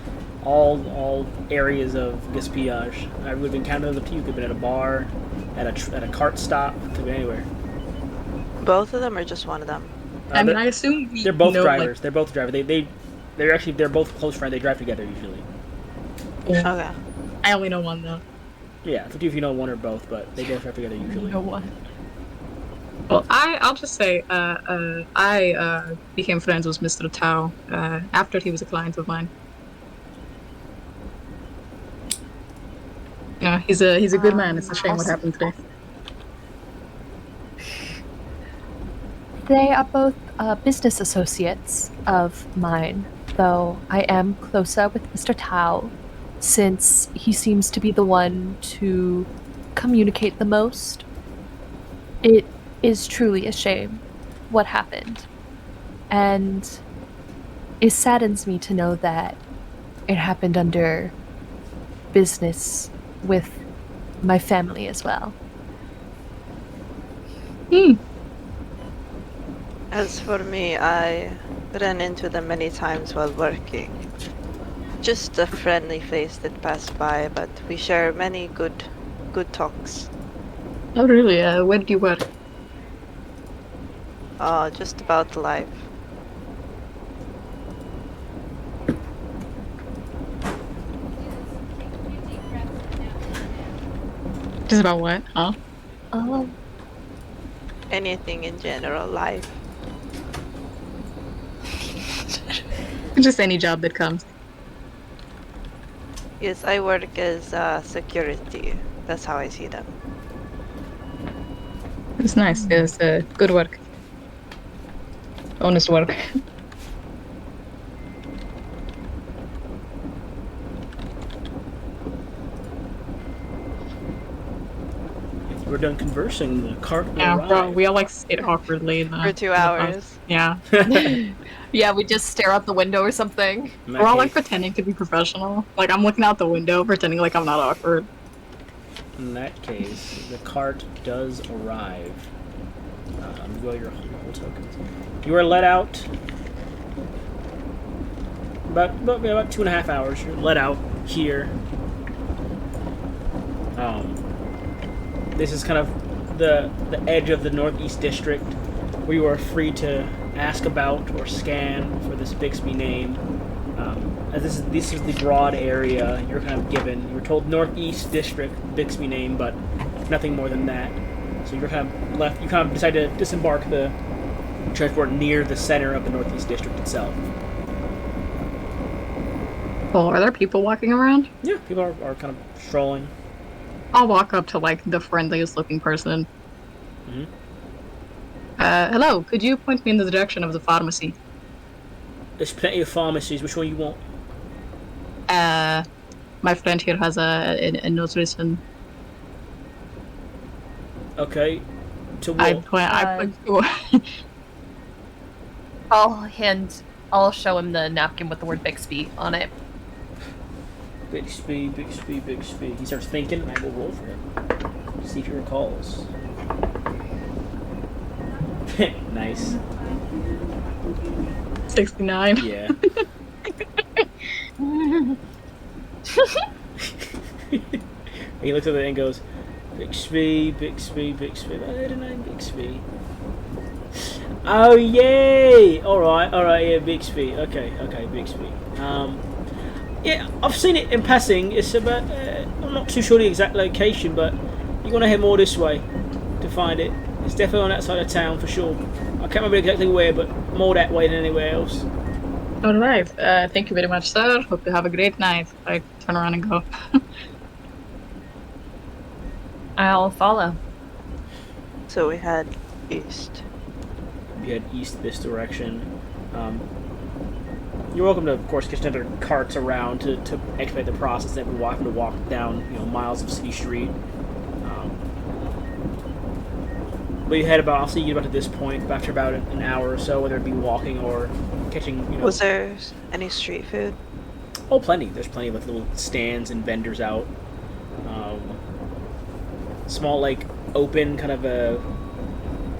all areas of Gaspillage. I would have encountered them too. You could have been at a bar, at a cart stop, could be anywhere. Both of them or just one of them? I mean, I assume we they're both know, drivers. Like, They're both drivers. They're both close friends. They drive together usually. yeah. Okay. I only know one though. Yeah, it's up to you if you know one or both, but they both drive together usually. what? Well, I'll just say, I became friends with Mr. Tao after he was a client of mine. Yeah, he's a good man. It's a shame what happened today. They are both business associates of mine, though I am closer with Mr. Tao, since he seems to be the one to communicate the most. It is truly a shame what happened, and it saddens me to know that it happened under business with my family as well. As for me, I ran into them many times while working. Just a friendly face that passed by, but we share many good talks. Oh, really? Where did you work? Just about life. Just about what? Huh? Anything in general, life. Just any job that comes. Yes, I work as security. That's how I see them. It's nice. It's good work. Honest work. We're done conversing. The cart will Yeah, arrive. bro, we all like stayed awkwardly in the, For 2 in the hours. bus. Yeah. Yeah, we just stare out the window or something. In that We're all like case- pretending to be professional. Like I'm looking out the window, pretending like I'm not awkward. In that case, the cart does arrive. Go your whole tokens. You are let out. About 2.5 hours. You're let out here. This is kind of the edge of the Northeast District, where you are free to ask about or scan for this Bixby name. As this is the broad area you're kind of given. You're told Northeast District Bixby name, but nothing more than that. So you're kind of left. You kind of decide to disembark the transport near the center of the Northeast District itself. Well, are there people walking around? Yeah, people are kind of strolling. I'll walk up to like the friendliest looking person. Mm-hmm. Hello, could you point me in the direction of the pharmacy? There's plenty of pharmacies. Which one you want? My friend here has a nutrition. Okay. To I what? point to. I'll show him the napkin with the word Bixby on it. Bixby, Bixby, Bixby. He starts thinking, and I will roll for him. See if he recalls. Nice. 69. Yeah. He looks at it and goes, Bixby, Bixby, Bixby. I heard a name, Bixby. Oh, yay! Alright, yeah, Bixby. Okay, Bixby. Yeah, I've seen it in passing. It's about, I'm not too sure the exact location, but you're going to head more this way to find it. It's definitely on that side of town for sure. I can't remember exactly where, but more that way than anywhere else. Alright, thank you very much, sir. Hope you have a great night. I turn around and go. I'll follow. So we head east. You head east this direction. You're welcome to, of course, catch other carts around to expedite the process. Then we're welcome to walk down, miles of city street. But you head about, I'll see you about to this point, after about an hour or so, whether it be walking or catching, Was there any street food? Oh, plenty. There's plenty of little stands and vendors out. Small, open, kind of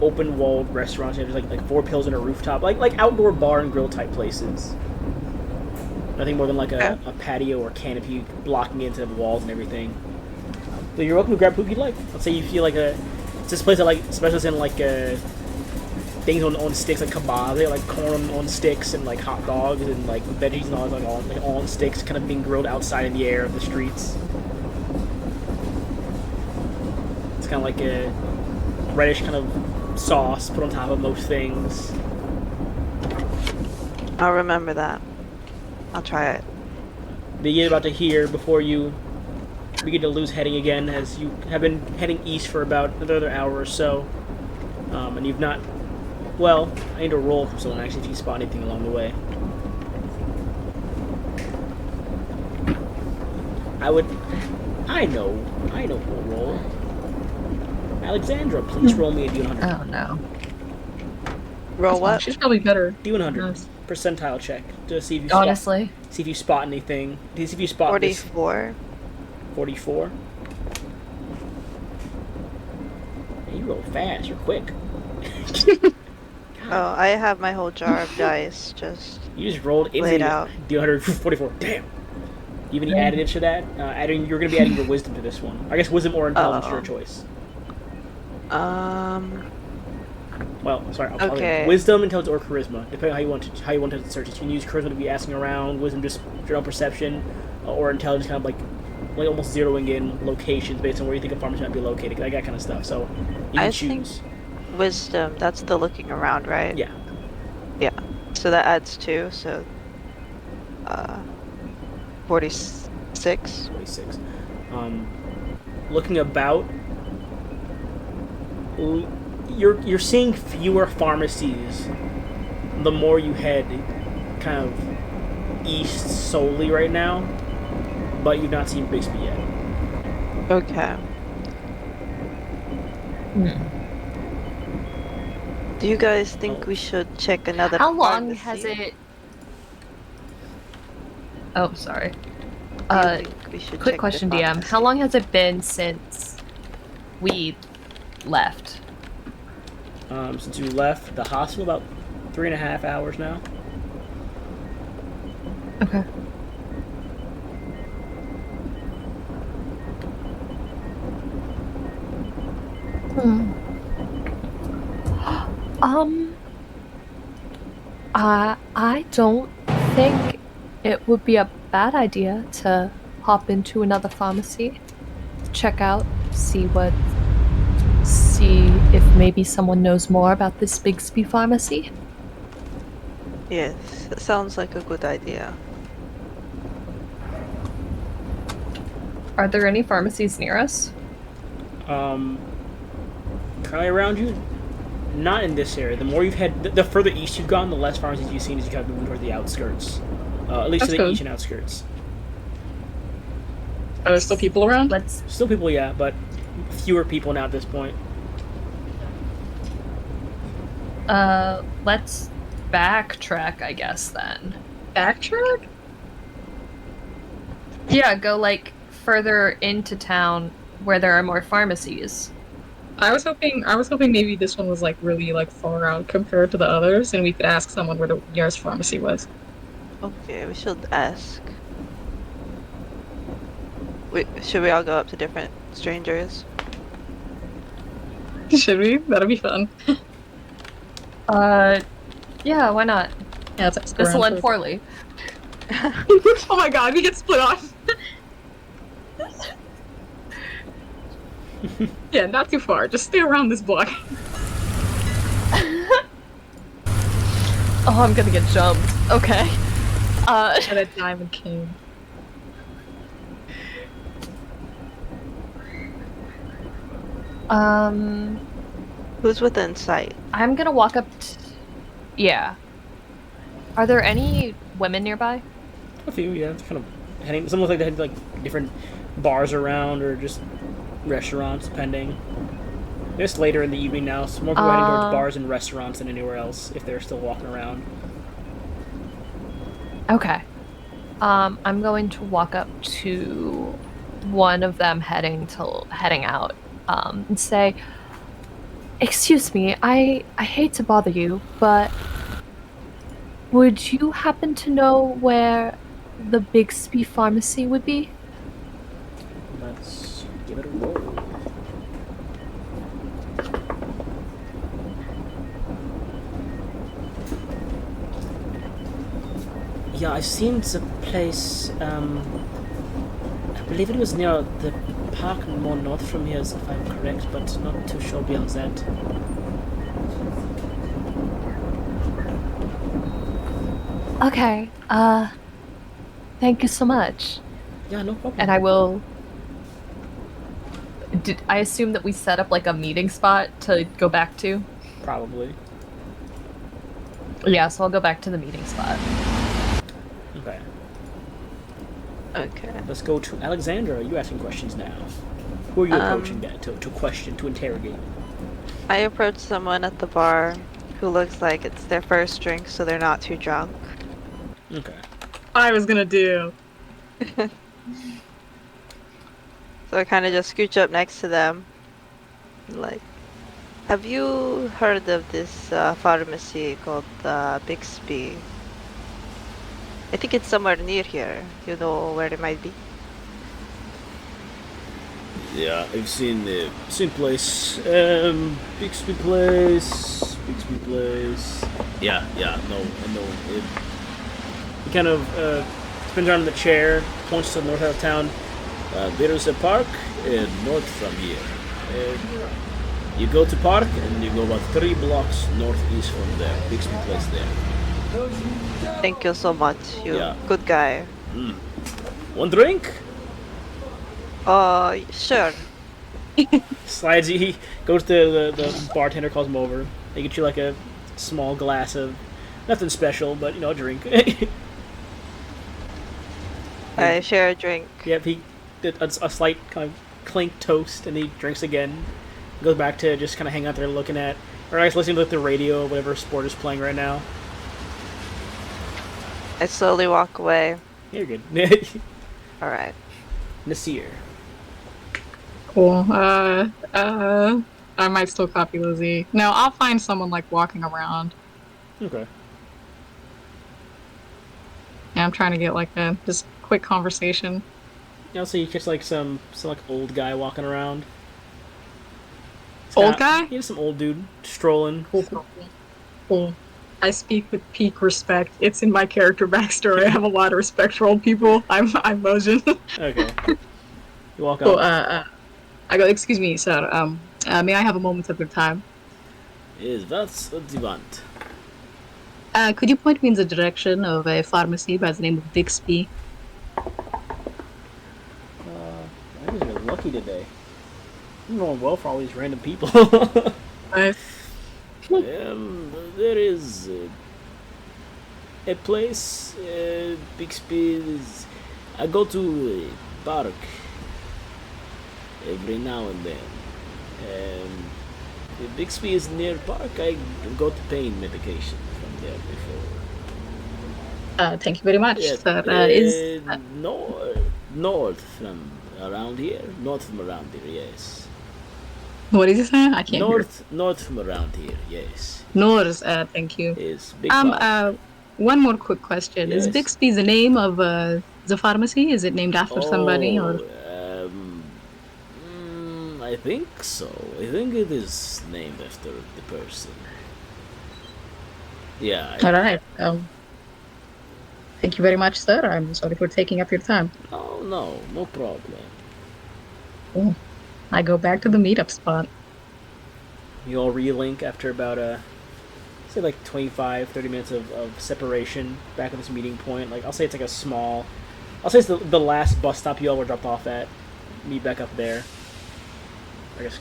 open-walled restaurants. There's like 4 pills and a rooftop, like outdoor bar and grill type places. Nothing more than like a patio or canopy blocking into the walls and everything. But you're welcome to grab food you'd like. Let's say you feel like it's this place that specialists in things on sticks, like kebabs. They got corn on sticks and hot dogs and veggies and all on sticks, kind of being grilled outside in the air of the streets. It's kind of like a reddish kind of sauce put on top of most things. I'll remember that. I'll try it. But you're about to hear before you begin to lose heading again, as you have been heading east for about another hour or so, and you've not. Well, I need to roll for someone actually if you spot anything along the way. I know who will roll. Alexandra, please roll me a D100. Oh no. Roll what? She's probably better. D100 Nice. percentile check to see if you Honestly. see if you spot anything. To see if you spot 44. 44. Man, you roll fast. You're quick. Oh, I have my whole jar of dice just You just rolled laid out. D100 44. Damn. You have any additives to that? You're going to be adding your wisdom to this one. I guess wisdom or intelligence is your choice. Well, sorry. Okay. Wisdom, intelligence, or charisma, depending on how you want to search it. You can use charisma to be asking around, wisdom just general perception, or intelligence kind of like almost zeroing in locations based on where you think a pharmacy might be located, like that kind of stuff. So you can choose. Wisdom, that's the looking around, right? Yeah. Yeah. So that adds 2, so 46. 46. Looking about, you're seeing fewer pharmacies the more you head kind of east solely right now, but you've not seen Bixby yet. Okay. Do you guys think we should check another How long pharmacy? has it? Oh, sorry. Do you think we should Quick check question, the DM. pharmacy? How long has it been since we left? Since you left the hospital, about 3.5 hours now. Okay. I don't think it would be a bad idea to hop into another pharmacy, check out, see see if maybe someone knows more about this Bigsby pharmacy. Yes, that sounds like a good idea. Are there any pharmacies near us? Currently around you, not in this area. The more you've had, the further east you've gone, the less pharmacies you've seen as you kind of move toward the outskirts. At least That's to the good. eastern outskirts. Are there still people around? Let's Still people, yeah, but fewer people now at this point. let's backtrack, I guess, then. Backtrack? Yeah, go like further into town where there are more pharmacies. I was hoping maybe this one was like really like far out compared to the others, and we could ask someone where the nearest pharmacy was. Okay, we should ask. Should we all go up to different strangers? Should we? That'll be fun. Yeah, why not? Yeah, it's like This will around end poorly. oh my god, we get split off. Yeah, not too far. Just stay around this block. Oh, I'm gonna get jumped. Okay. And a diamond king. Who's within sight? I'm gonna walk up yeah. Are there any women nearby? A few, yeah. It's kind of heading. Some look like they had like different bars around or just restaurants, depending. It's later in the evening now, so more people heading towards bars and restaurants than anywhere else if they're still walking around. Okay. I'm going to walk up to one of them heading out, and say, "Excuse me, I hate to bother you, but would you happen to know where the Bigsby Pharmacy would be?" Let's give it a roll. Yeah, I've seen the place. I believe it was near the park more north from here, if I'm correct, but not too sure beyond that. Okay. Thank you so much. Yeah, no problem. And I will. I assume that we set up like a meeting spot to go back to? Probably. Yeah, so I'll go back to the meeting spot. Okay. Okay. Let's go to Alexandra. Are you asking questions now? Who are you approaching that to question, to interrogate? I approached someone at the bar who looks like it's their first drink, so they're not too drunk. Okay. I was gonna do. So I kind of just scooch up next to them. Like, have you heard of this pharmacy called Bixby? I think it's somewhere near here. You know where it might be? Yeah, I've seen the same place. Bixby Place. Yeah, no, I know. He kind of spins around in the chair, points to the north side of town. There's a park north from here. You go to park and you go about 3 blocks northeast from there. Bixby Place there. Thank you so much. You Yeah. good guy. One drink? Sure. Slides. He goes to the bartender, calls him over. They get you like a small glass of nothing special, but a drink. I share a drink. Yep, he did a slight kind of clink toast, and he drinks again. Goes back to just kind of hang out there looking at, or I guess listening to the radio, whatever sport is playing right now. I slowly walk away. You're good. Alright. Nasir. Cool. I might still copy Lizzie. No, I'll find someone like walking around. Okay. Yeah, I'm trying to get like a just quick conversation. So you catch like some like old guy walking around. Old guy? Yeah, some old dude strolling. Cool. I speak with peak respect. It's in my character backstory. I have a lot of respect for old people. I'm Mojin. Okay. You walk Cool. up. I go, excuse me, sir. May I have a moment of your time? Yes, that's what you want. Could you point me in the direction of a pharmacy by the name of Bixby? I think you're lucky today. I'm going well for all these random people. There is a place, Bixby is. I go to a park every now and then. If Bixby is near park, I got pain medication from there before. Thank you very much, Yeah, sir. north from around here. North from around here, yes. What did you say? I can't hear. North from around here, yes. North, thank you. Yes, big park. One more quick question. Is Yes. Bixby the name of the pharmacy? Is it named after somebody or? I think so. I think it is named after the person. Yeah. All right. Thank you very much, sir. I'm sorry for taking up your time. Oh, no problem. Cool. I go back to the meetup spot. You all relink after about say like 25-30 minutes of separation back at this meeting point. Like I'll say it's like a small, I'll say it's the last bus stop you all were dropped off at. Meet back up there. I guess.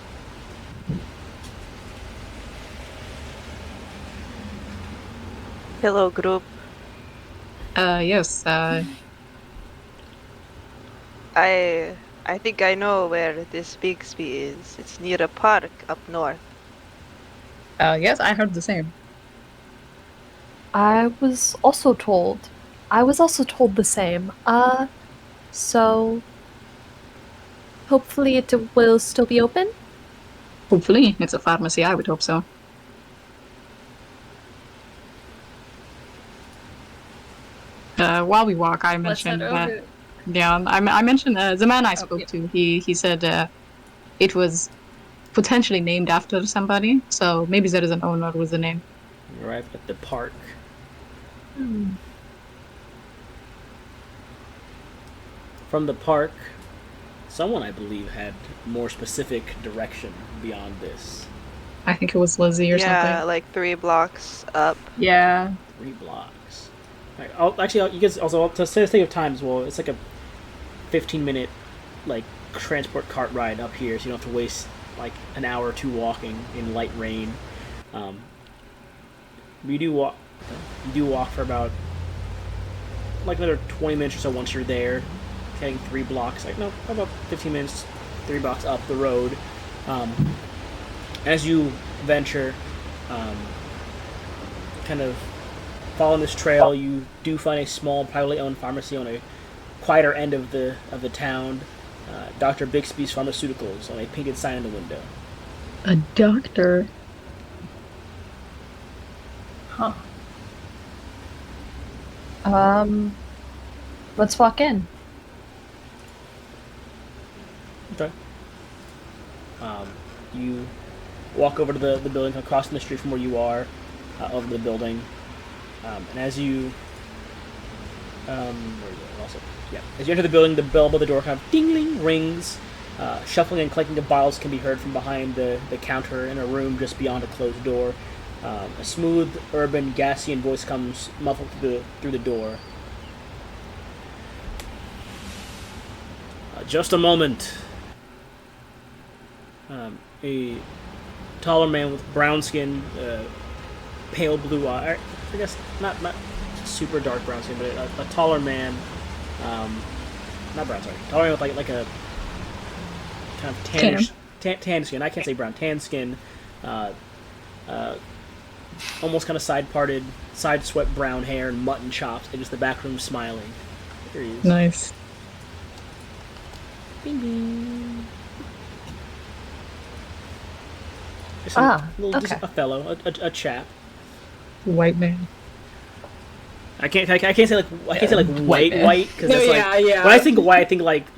Hello, group. Yes. I think I know where this Bixby is. It's near a park up north. Yes, I heard the same. I was also told the same. So hopefully it will still be open. Hopefully, it's a pharmacy. I would hope so. While we walk, I mentioned that. Yeah, I mentioned the man I spoke to. He said it was potentially named after somebody, so maybe there is an owner with the name. You arrive at the park. From the park, someone I believe had more specific direction beyond this. I think it was Lizzie or something. Yeah, like 3 blocks up. Yeah. 3 blocks. You guys also, to save of time as well, it's like a 15-minute like transport cart ride up here, so you don't have to waste like an hour or two walking in light rain. You do walk for about like another 20 minutes or so once you're there, heading 3 blocks, about 15 minutes, 3 blocks up the road. As you venture, kind of following this trail, you do find a small privately owned pharmacy on a quieter end of the town. Dr. Bixby's Pharmaceuticals on a painted sign in the window. A doctor? Huh. Let's walk in. Okay. You walk over to the building, across the street from where you are, over to the building, and as you as you enter the building, the bell above the door kind of ding-ling rings. Shuffling and clanking of bottles can be heard from behind the counter in a room just beyond a closed door. A smooth, urban, Gassian voice comes muffled through the door. Just a moment. A taller man with brown skin, pale blue eye. I guess not super dark brown skin, but a taller man. Not brown, sorry. Taller man with like a kind of tannish, tan skin. I can't say brown. Tan skin. Almost kind of side-parted, side-swept brown hair and mutton chops, and just the back room smiling. There he is. Nice. Bing, bing. Just a fellow, a chap. White man. I can't say like white because that's like yeah. when I think white I think like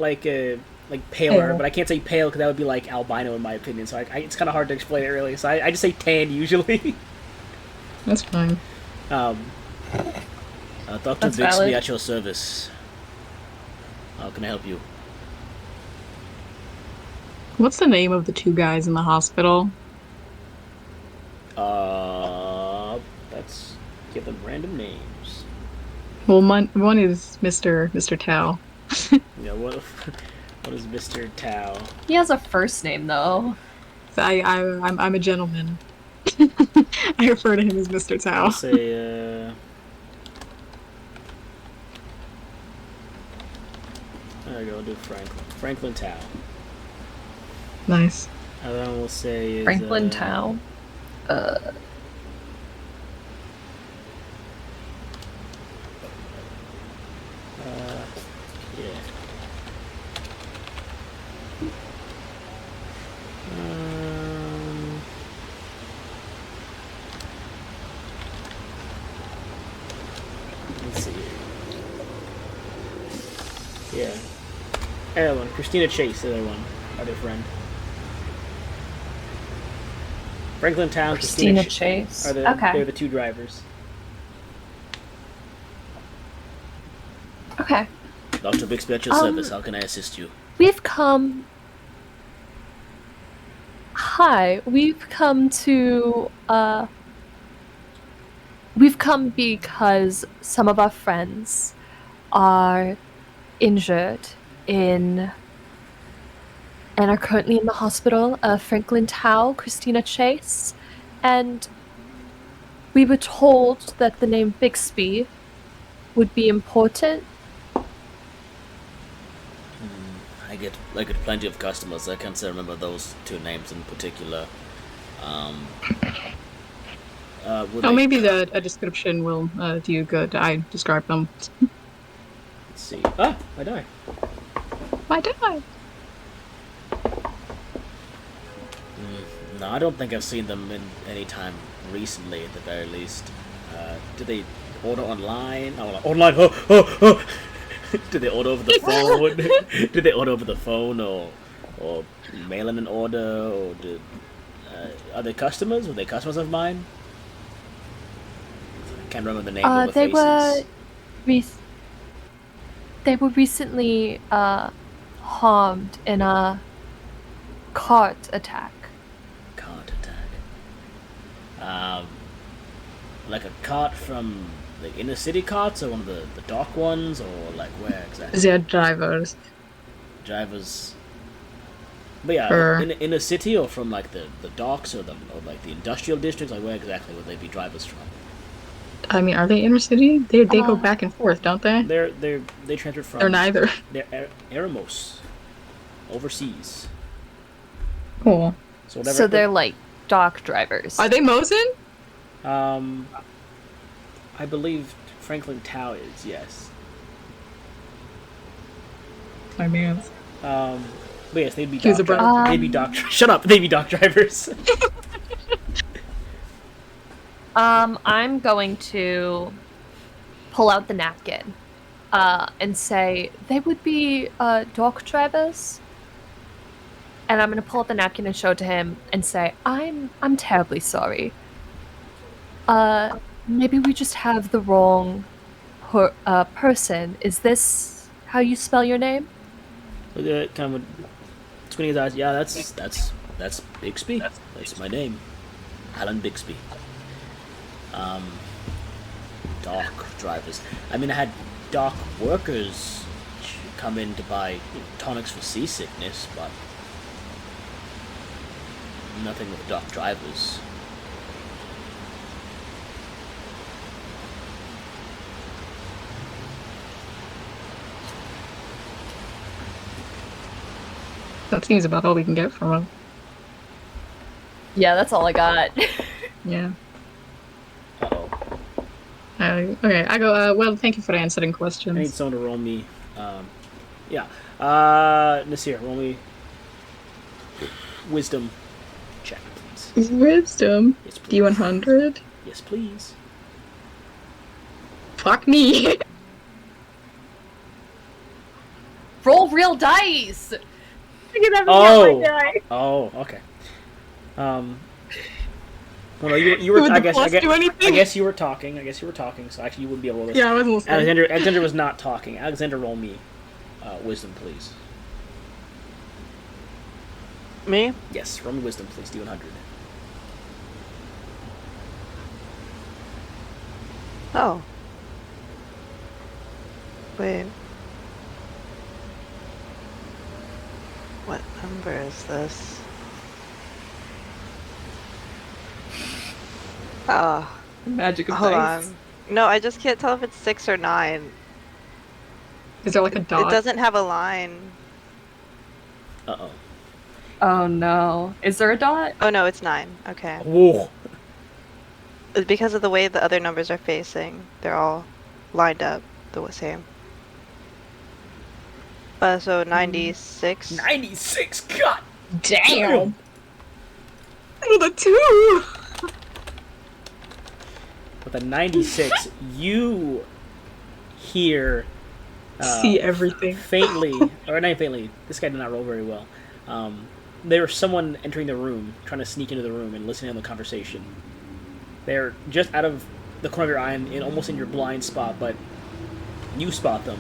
paler, but I can't say pale because that would be like albino in my opinion. So it's kind of hard to explain it really. So I just say tan usually. That's fine. Dr. Bixby valid. at your service. How can I help you? What's the name of the two guys in the hospital? Let's give them random names. Well, one is Mr. Tao. Yeah, what is Mr. Tao? He has a first name though. So I'm a gentleman. I refer to him as Mr. Tao. I'll say, there we go, we'll do Franklin. Franklin Tao. Nice. And then we'll say is, Franklin Tao. Yeah. Let's see here. Yeah. Other one, Christina Chase, the other one, other friend. Franklin Town, Christina Chase. are Okay. they're the two drivers. Okay. Dr. Bixby at your service. How can I assist you? We've come. Hi. We've come to. We've come because some of our friends are injured and are currently in the hospital. Franklin Tao, Christina Chase, and we were told that the name Bixby would be important. I get plenty of customers. I can't say I remember those two names in particular. Maybe a description will do you good. I describe them. Let's see. Ah, I die. I die. No, I don't think I've seen them in any time recently, at the very least. Did they order online? Oh, online? Oh. Did they order over the phone? Did they order over the phone or mail in an order? Or are they customers? Were they customers of mine? I can't remember the name of the faces. They were recently harmed in a cart attack. Cart attack. Like a cart from the inner city carts, or one of the dock ones, or like where exactly? They're drivers. Drivers. But yeah, in a city, or from like the docks, or like the industrial districts. Like where exactly would they be drivers from? I mean, are they inner city? They go back and forth, don't they? They transferred from. They're neither. They're Eremos, overseas. Cool. So they're like dock drivers. Are they Mosin? I believe Franklin Tao is, yes. My man. But yes, they'd be He's dock a drivers. They'd be dock. Shut up. They'd be dock drivers. I'm going to pull out the napkin, and say they would be dock drivers. And I'm going to pull out the napkin and show it to him and say, I'm terribly sorry. Maybe we just have the wrong person. Is this how you spell your name? Look at it, kind of squinting his eyes. Yeah, that's Bixby. That's my name, Alan Bixby. Dock drivers. I mean, I had dock workers come in to buy tonics for seasickness, but nothing with dock drivers. That seems about all we can get from him. Yeah, that's all I got. Yeah. Uh-oh. Okay, I go, well, thank you for answering I need questions. someone to roll me. Nasir, roll me wisdom check, please. Wisdom. Yes, please. D100. Yes, please. Fuck me. Roll real dice! Oh, okay. Well, you were. Would I the guess. plus do anything? I guess you were talking. So actually, you wouldn't be able to listen. Yeah, I wasn't listening. Alexander was not talking. Alexander, roll me wisdom, please. Me? Yes, roll me wisdom, please. D100. Oh. Wait. What number is this? Oh, Magic of hold dice. on. No, I just can't tell if it's 6 or 9. Is there like a It dot? doesn't have a line. Uh-oh. Oh no. Is there a dot? Oh no, it's 9. Okay. Whoa. It's because of the way the other numbers are facing. They're all lined up the same. So 96. 96! God! Damn. With a 2. With a 96, you hear See everything. faintly, or not faintly, this guy did not roll very well. There was someone entering the room, trying to sneak into the room and listening to the conversation. They're just out of the corner of your eye, and almost in your blind spot, but you spot them,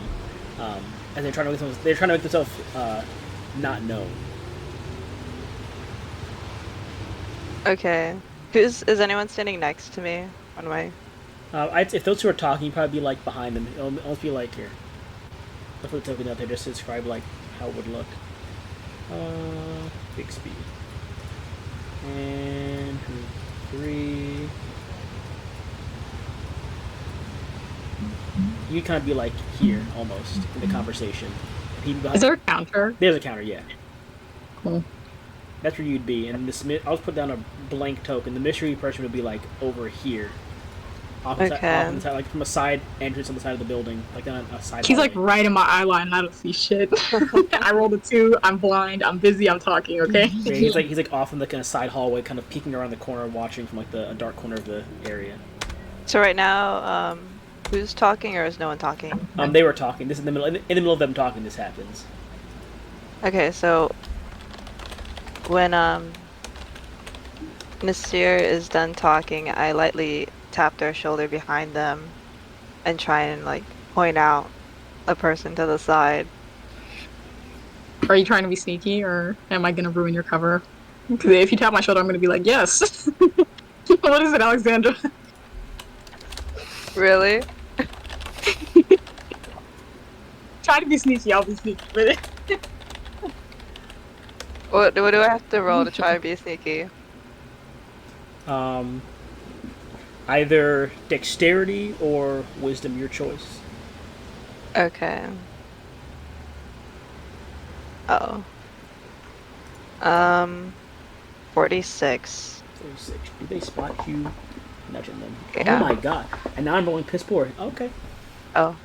and they're trying to make themselves not known. Okay. Is anyone standing next to me? On my... If those two are talking, you'd probably be like behind them. It'll almost be like here. I'll put the token out there just to describe like how it would look. Bixby. And 3. You kind of be like here almost in the conversation. Is there a counter? There's a counter, yeah. Cool. That's where you'd be, and this I'll just put down a blank token. The mystery person would be like over here. Off the side, like from a side entrance on the side of the building, like on a side. He's hallway. like right in my eye line and I don't see shit. I rolled a 2, I'm blind, I'm busy, I'm talking, okay? Yeah, he's like off in the kind of side hallway, kind of peeking around the corner, watching from like a dark corner of the area. So right now, who's talking or is no one talking? They were talking. This is in the middle of them talking. This happens. Okay, so when Nasir is done talking, I lightly tap their shoulder behind them and try and like point out a person to the side. Are you trying to be sneaky or am I gonna ruin your cover? Because if you tap my shoulder, I'm gonna be like, yes! What is it, Alexandra? Really? Try to be sneaky, I'll be sneaky with it. What do I have to roll to try and be sneaky? Either dexterity or wisdom, your choice. Okay. Oh. 46. 46. Do they spot you nudging them? Yeah. Oh my god. And now I'm rolling piss poor. Okay. Oh.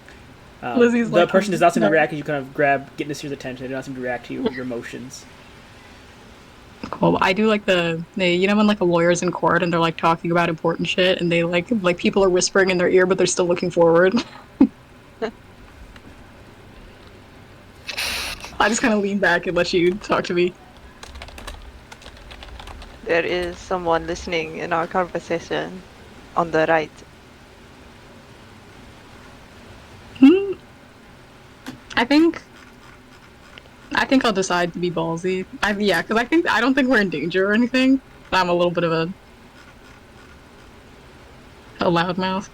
Lizzie's the like, person does not seem to no. react as you kind of get Nasir's attention. They do not seem to react to your motions. Cool. I do like you know when like a lawyer's in court and they're like talking about important shit and they like people are whispering in their ear but they're still looking forward. I just kind of lean back and let you talk to me. There is someone listening in our conversation on the right. I think I'll decide to be ballsy. Because I don't think we're in danger or anything. I'm a little bit of a loudmouth.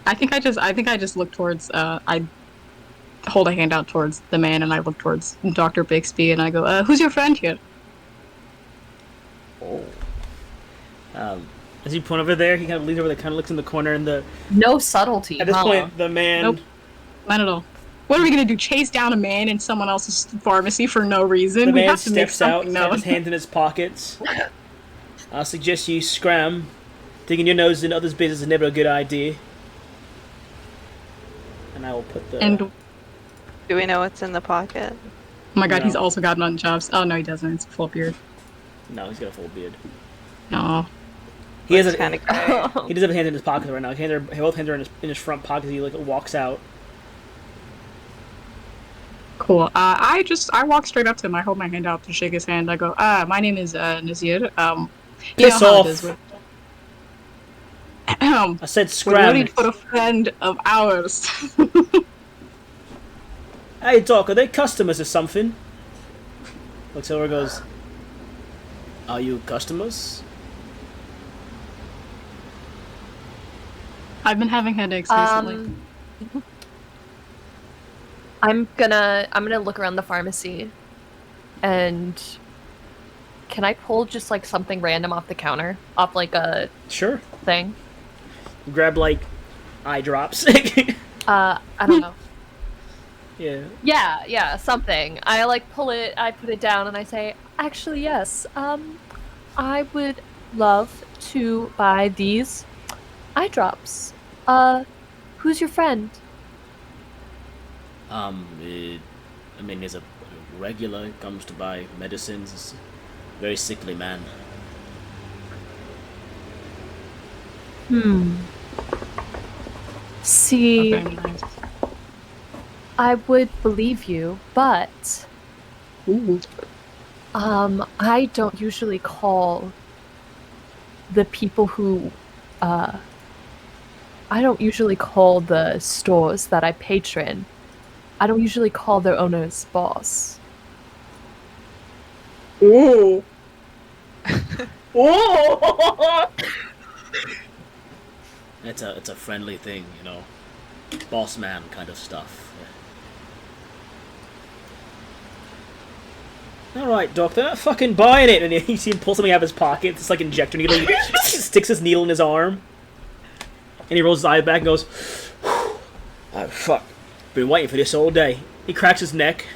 I think I just look towards. I hold a hand out towards the man, and I look towards Dr. Bixby, and I go, "Who's your friend here?" Oh. As you point over there, he kind of leans over there, kind of looks in the corner, and No subtlety. at this huh? point, the man. Nope. Not at all. What are we gonna do? Chase down a man in someone else's pharmacy for no reason? The We man have to make steps out, something has known. his hands in his pockets. I suggest you scram. Digging your nose in others' business is never a good idea. And I will put the. And Do we know what's in the pocket? oh my god, No. he's also got nut jobs. Oh no, he doesn't. It's a full beard. No, he's got a full beard. No. He has kind of He gray. does have hands in his pockets right now. Both hands are in his front pockets. He like walks out. Cool. I walk straight up to him. I hold my hand out to shake his hand. I go, my name is Nazir. You Piss know how off. it is with I said we're scram. worried for a friend of ours. Hey, Doc, are they customers or something? Looks over, goes, "Are you customers?" I've been having headaches recently. I'm gonna look around the pharmacy, and can I pull just like something random off the counter, off like a Sure. thing? Grab like eye drops. I don't know. Yeah. Yeah, something. I like pull it, I put it down, and I say, actually, yes. I would love to buy these eye drops. Who's your friend? I mean, he's a regular, comes to buy medicines. He's a very sickly man. See, Okay, nice. I would believe you, but Ooh. I don't usually call the people who I don't usually call the stores that I patron. I don't usually call their owners boss. Ooh. Ooh. It's a friendly thing, you know, boss man kind of stuff. All right, doctor, not fucking buying it. And you see him pull something out of his pocket. It's like injector needle. He sticks his needle in his arm, and he rolls his eye back and goes, "Oh fuck, been waiting for this all day." He cracks his neck,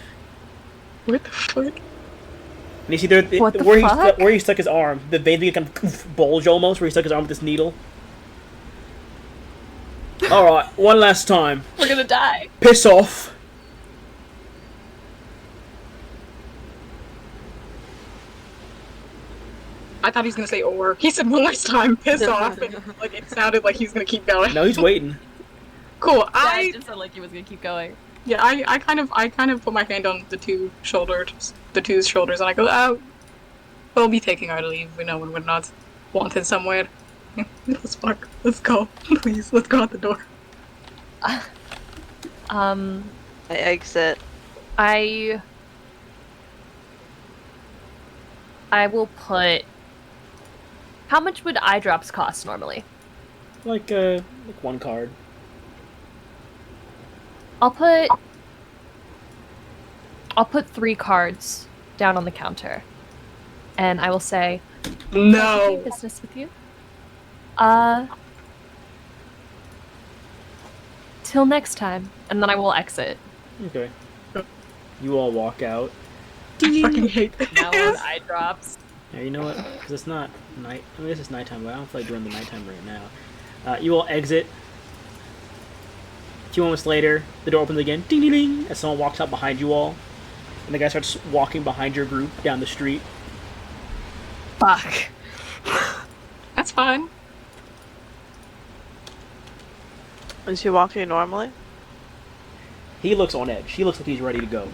What the fuck? and you see there What the where fuck? he stuck his arm. The vein begin kind of bulge almost, where he stuck his arm with this needle. All right, one last time. We're gonna die. Piss off. I thought he was gonna say or. He said one last time, piss off, and like it sounded like he was gonna keep going. No, he's waiting. Cool. I just sounded like he was gonna keep going. Yeah, I kind of put my hand on the two's shoulders, and I go, oh, we'll be taking our leave. We know when we're not wanted somewhere. Let's go, please. Let's go out the door. I exit. I will put. How much would eye drops cost normally? Like one card. I'll put 3 cards down on the counter, and I will say, No. business with you. Till next time, and then I will exit. Okay. You all walk out. I fucking hate Now this. eye drops. Yeah, you know what? Because it's not night. I mean, this is nighttime, but I don't feel like doing the nighttime right now. You all exit. A few moments later, the door opens again. Ding ding ding! As someone walks out behind you all, and the guy starts walking behind your group down the street. Fuck. That's fine. Is he walking normally? He looks on edge. He looks like he's ready to go.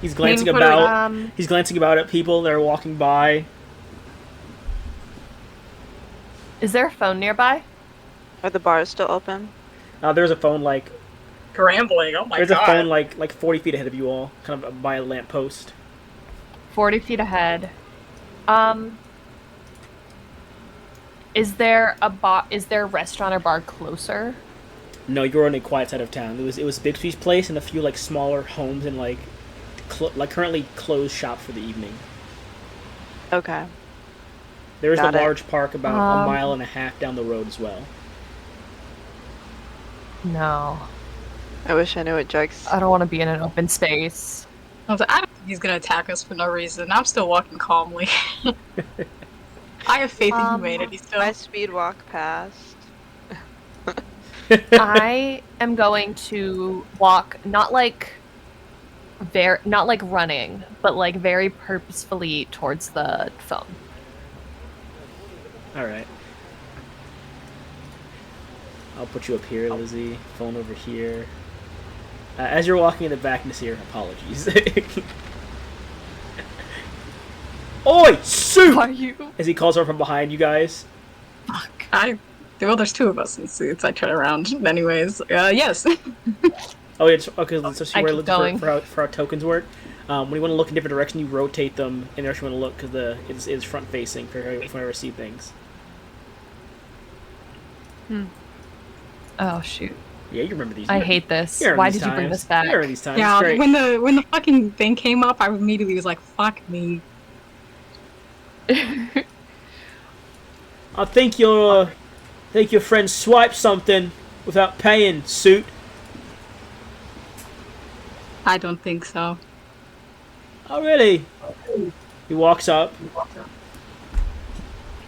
He's glancing What do we- about. He's glancing about at people that are walking by. Is there a phone nearby? Are the bars still open? There's a phone like Scrambling. Oh my there's god. a phone like 40 feet ahead of you all, kind of by a lamppost. 40 feet ahead. Is there a restaurant or bar closer? No, you're on a quiet side of town. It was Bixby's place and a few like smaller homes and like currently closed shop for the evening. Okay. There is a Got it. large park about a mile and a half down the road as well. No. I wish I knew what drugs. I don't want to be in an open space. I was like, I don't think he's gonna attack us for no reason. I'm still walking calmly. I have faith in humanity still. I speed walk past. I am going to walk not like running, but like very purposefully towards the phone. All right. I'll put you up here, Lizzie. Phone over here. As you're walking in the back, Nasir, apologies. Oi, suit! Are you? As he calls over from behind you guys. Fuck. Well, there's two of us in suits. I turn around anyways. Yes. Oh, it's okay. So see I where keep going. for how tokens work. When you want to look in different direction, you rotate them in the direction you want to look because it's front facing for whenever see things. Oh shoot! Yeah, you remember these. I hate this. You remember Why these did you bring times. this back? You remember these times. Yeah, It's great. when the fucking thing came up, I immediately was like, "Fuck me." I think your friend swiped something without paying, suit. I don't think so. Oh really? He walks up.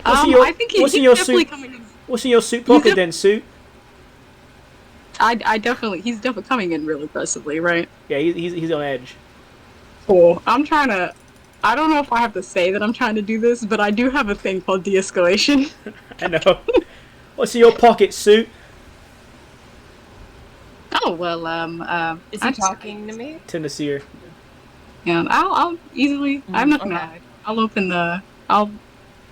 What's in your, I think what's he's in your definitely suit? coming in. What's in your suit pocket then, suit? He's definitely coming in real aggressively, right? Yeah, he's on edge. Cool. I don't know if I have to say that I'm trying to do this, but I do have a thing called de-escalation. I know. What's in your pocket, suit? Oh well, Is he talking to me? To Nasir. yeah, I'll easily. I'm not gonna okay. hide. I'll open the. I'll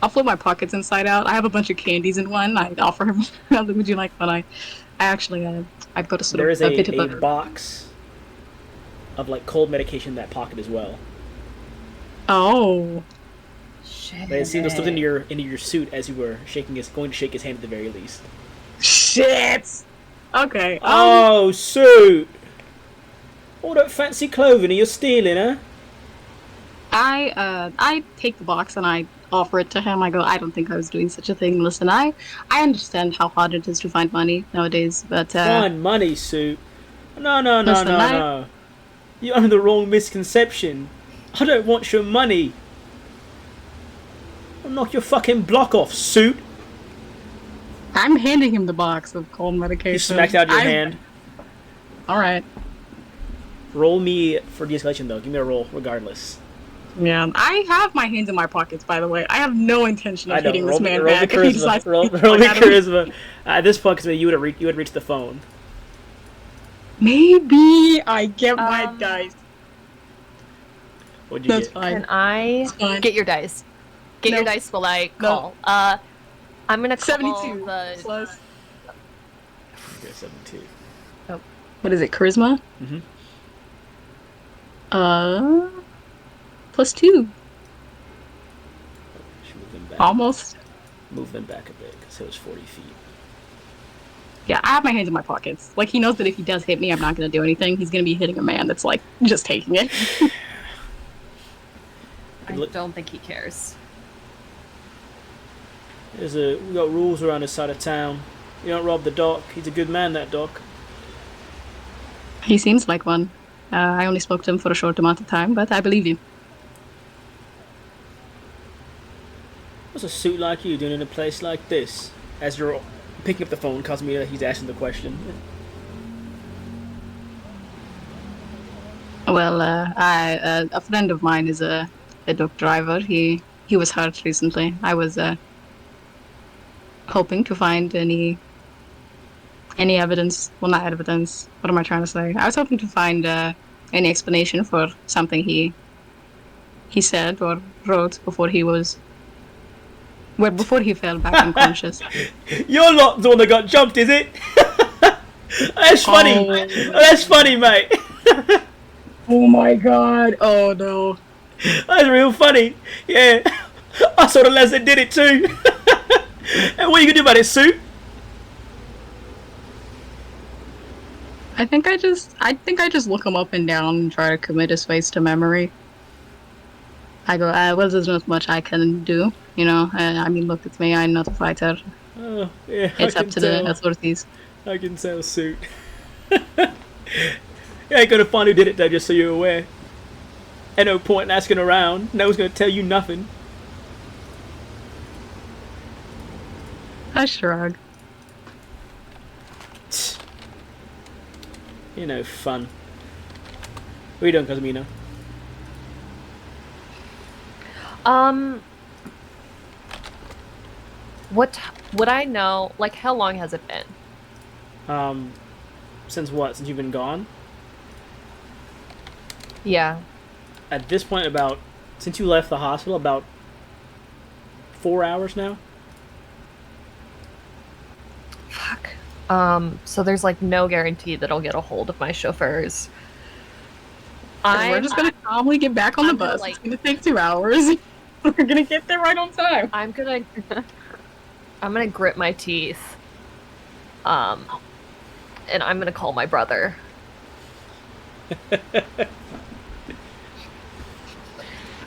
flip my pockets inside out. I have a bunch of candies in one. I offer him. Would you like one? I actually, I've got a sort There of is a bit of a box of like cold medication in that pocket as well. Oh. Shit. But it seems to slip into your suit as you were going to shake his hand at the very least. Shit. Okay. Oh, suit! All that fancy clothing you're stealing, huh? I take the box and I offer it to him. I go, I don't think I was doing such a thing. Listen, I understand how hard it is to find money nowadays, but Find money, suit. No. Listen, You're under the wrong misconception. I don't want your money. I'll knock your fucking block off, suit. I'm handing him the box of cold medication. He smacked out your hand. All right. Roll me for de-escalation, though. Give me a roll, regardless. Yeah, I have my hands in my pockets. By the way, I have no intention of hitting this man roll back me if he decides charisma. to Roll me at him. charisma. At this point, because you would reach the phone. Maybe I get my dice. What'd you That's get? fine. Can I It's fine. get your dice? Get your No. dice while I No. call. I'm gonna call 72 the. plus. Okay, 72. What is it? Charisma. Mm-hmm. Plus 2. Should move them back. Almost. Move them back a bit, so it's 40 feet. Yeah, I have my hands in my pockets. Like, he knows that if he does hit me, I'm not going to do anything. He's going to be hitting a man that's, like, just taking it. I don't think he cares. We got rules around this side of town. You don't rob the doc. He's a good man, that doc. he seems like one. I only spoke to him for a short amount of time, but I believe you. What's a suit like you doing in a place like this? As you're picking up the phone, Cosmita, he's asking the question. Well, a friend of mine is a truck driver. He was hurt recently. I was hoping to find any evidence. Well, not evidence. What am I trying to say? I was hoping to find any explanation for something he said or wrote before he fell back unconscious. You're not the one that got jumped, is it? That's funny. Oh. That's funny, mate. Oh my god. Oh no. That's real funny. Yeah. I saw the lads that did it too. And what are you gonna do about it, Sue? I think I just look him up and down and try to commit his face to memory. I go, well, there's not much I can do, you know. I mean, look, it's me. I'm not a fighter. Oh, yeah. It's up to the authorities. I can tell, Suit. You ain't gonna find who did it though, just so you're aware. Ain't no point in asking around. No one's gonna tell you nothing. I shrug. You know, fun. What are you doing, Cosmino? What would I know? Like, how long has it been? Since what? Since you've been gone? Yeah. At this point, since you left the hospital, about 4 hours now? Fuck. So there's like no guarantee that I'll get a hold of my chauffeurs. And we're just gonna calmly get back on the I'm gonna, bus. like- It's gonna take 2 hours. We're gonna get there right on time. I'm gonna grit my teeth. And I'm gonna call my brother.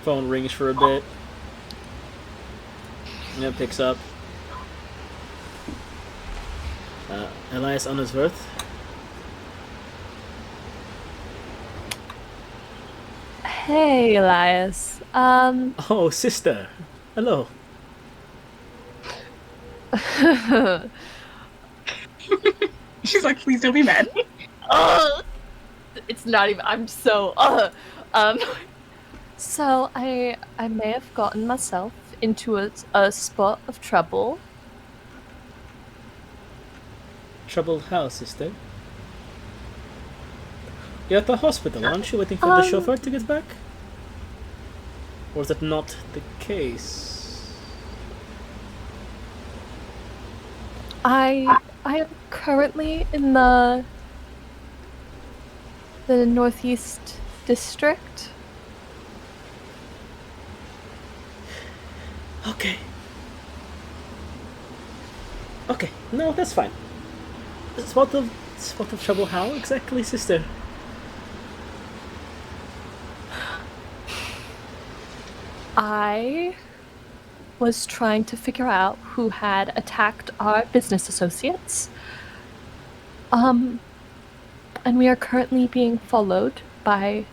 Phone rings for a bit. And it picks up. Elias Unnasworth. Hey, Elias. Oh, sister. Hello. She's like, please don't be mad. It's not even. I'm so. So I may have gotten myself into a spot of trouble. Troubled how, sister? You're at the hospital, aren't you? Waiting for the chauffeur to get back? Or is that not the case? I am currently in the Northeast District. Okay. Okay, no, that's fine. Spot of trouble how exactly, sister? I was trying to figure out who had attacked our business associates. And we are currently being followed by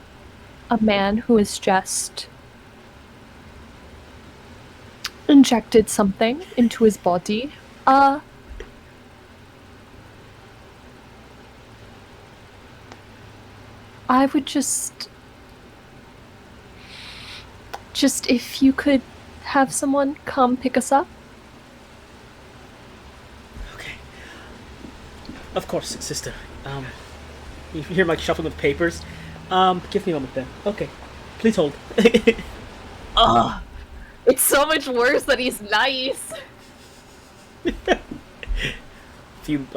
a man who has just injected something into his body. I would just if you could have someone come pick us up. Okay. Of course, sister. You hear Mike shuffling with papers. Give me a moment then. Okay. Please hold. It's so much worse that he's nice. If you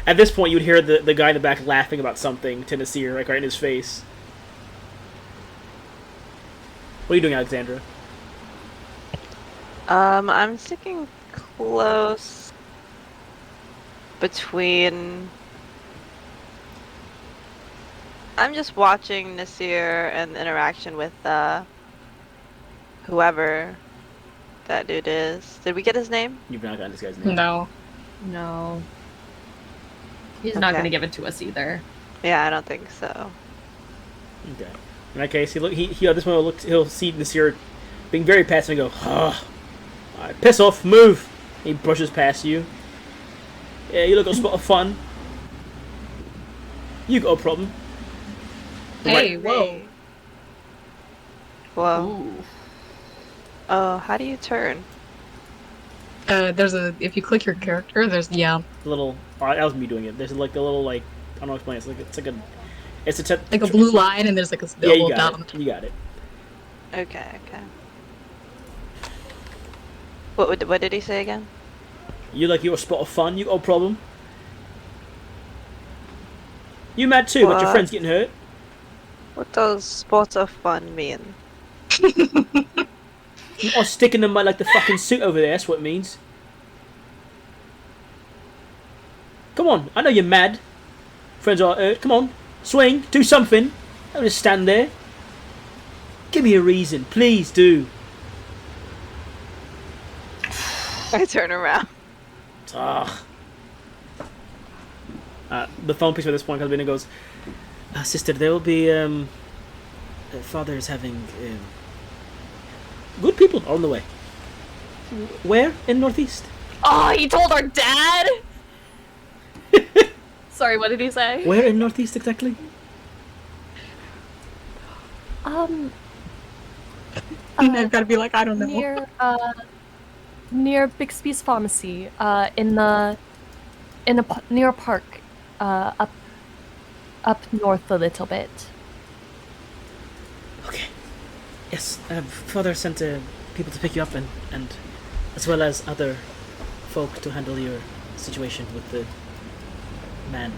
at this point, you would hear the guy in the back laughing about something to Nasir, like right in his face. What are you doing, Alexandra? I'm sticking close between. I'm just watching Nasir and the interaction with whoever that dude is. Did we get his name? You've not gotten this guy's name. No. No. He's not Okay. going to give it to us either. Yeah, I don't think so. Okay. In that case, he at this moment he'll see Nasir being very passive and go, alright, piss off, move. He brushes past you. Yeah, you look a spot of fun. You got a problem. Hey, whoa. Whoa. Ooh. Oh, how do you turn? If you click your character, there's, yeah. Little. Alright, that was me doing it. There's like the little I don't know how to explain it. It's Like a blue line, and there's like a Yeah, you double dot on the got top. it. You got it. Okay. What did he say again? You're a spot of fun. You got a problem. You mad too, but your What? friend's getting hurt. What does spot of fun mean? You are sticking them like the fucking suit over there. That's what it means. Come on, I know you're mad. Friends are hurt. Come on, swing, do something. Don't just stand there. Give me a reason, please do. I turn around. Ah. The phone picks up at this point comes in and goes, sister, there will be father is having good people are on the way. Where in Northeast? Oh, he told our dad? Sorry, what did he say? Where in Northeast exactly? And I've got to be like, I don't know. Near Bixby's pharmacy, near a park, up north a little bit. Okay. Yes, father sent people to pick you up and as well as other folk to handle your situation with the man.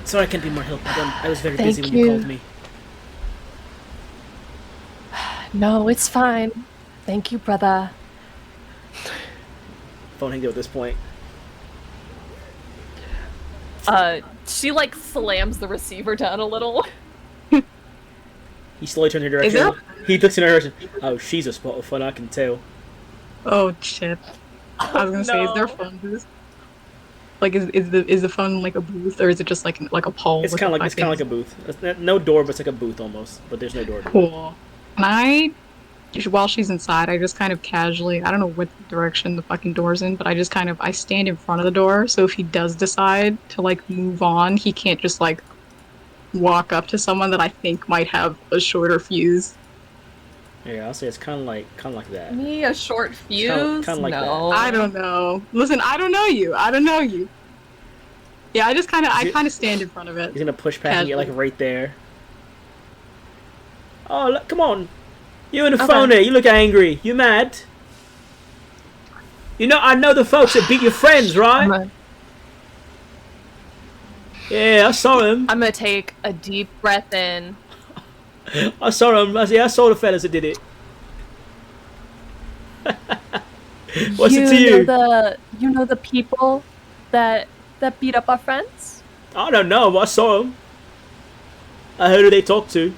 Sorry I can't be more help. I was very Thank busy when you you. called me. No, it's fine. Thank you, brother. Phone hangs up at this point. She like slams the receiver down a little. He slowly turns in her Is direction. He looks in her direction. Oh, she's a spot of fun, I can tell. Oh shit! I was gonna say, is there a phone booth? Like, is the phone like a booth, or is it just like a pole? It's with kind of the like a fucking- booth. It's no door, but it's like a booth almost. But there's no door. Cool. And while she's inside, I just kind of casually, I don't know what direction the fucking door's in, but I stand in front of the door, so if he does decide to like move on, he can't just like walk up to someone that I think might have a shorter fuse. Yeah, I'll say it's kind of like that. Me a short fuse? kinda like no. I don't know. Listen, I don't know you. I don't know you. Yeah, I kind of stand in front of it. He's gonna push past and get like Casually. right there. Oh, look, come on! You and the Okay. phone here. You look angry. You mad? You know, I know the folks that beat your friends, right? Yeah, I saw him. I'm gonna take a deep breath in. I saw him. I saw the fellas that did it. What's it to you? You know the people that beat up our friends? I don't know, but I saw him. I heard who they talked to.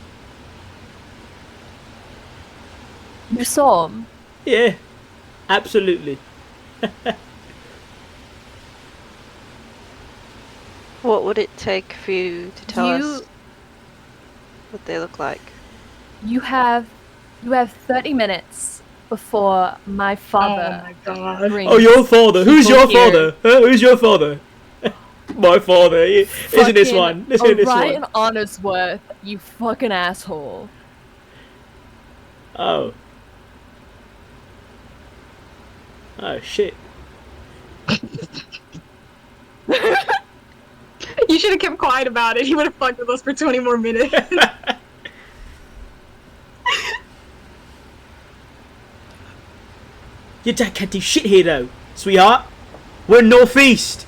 You saw them. Yeah, absolutely. What would it take for you to tell us what they look like? You have 30 minutes before my father. Oh my god. brings Oh, your father. Who's your people here. father? Huh? Who's your father? My father. Isn't this Fucking one? Isn't this Orion one? Honorsworth, you fucking asshole. Oh. Oh, shit. You should have kept quiet about it. He would have fucked with us for 20 more minutes. Your dad can't do shit here, though, sweetheart. We're northeast.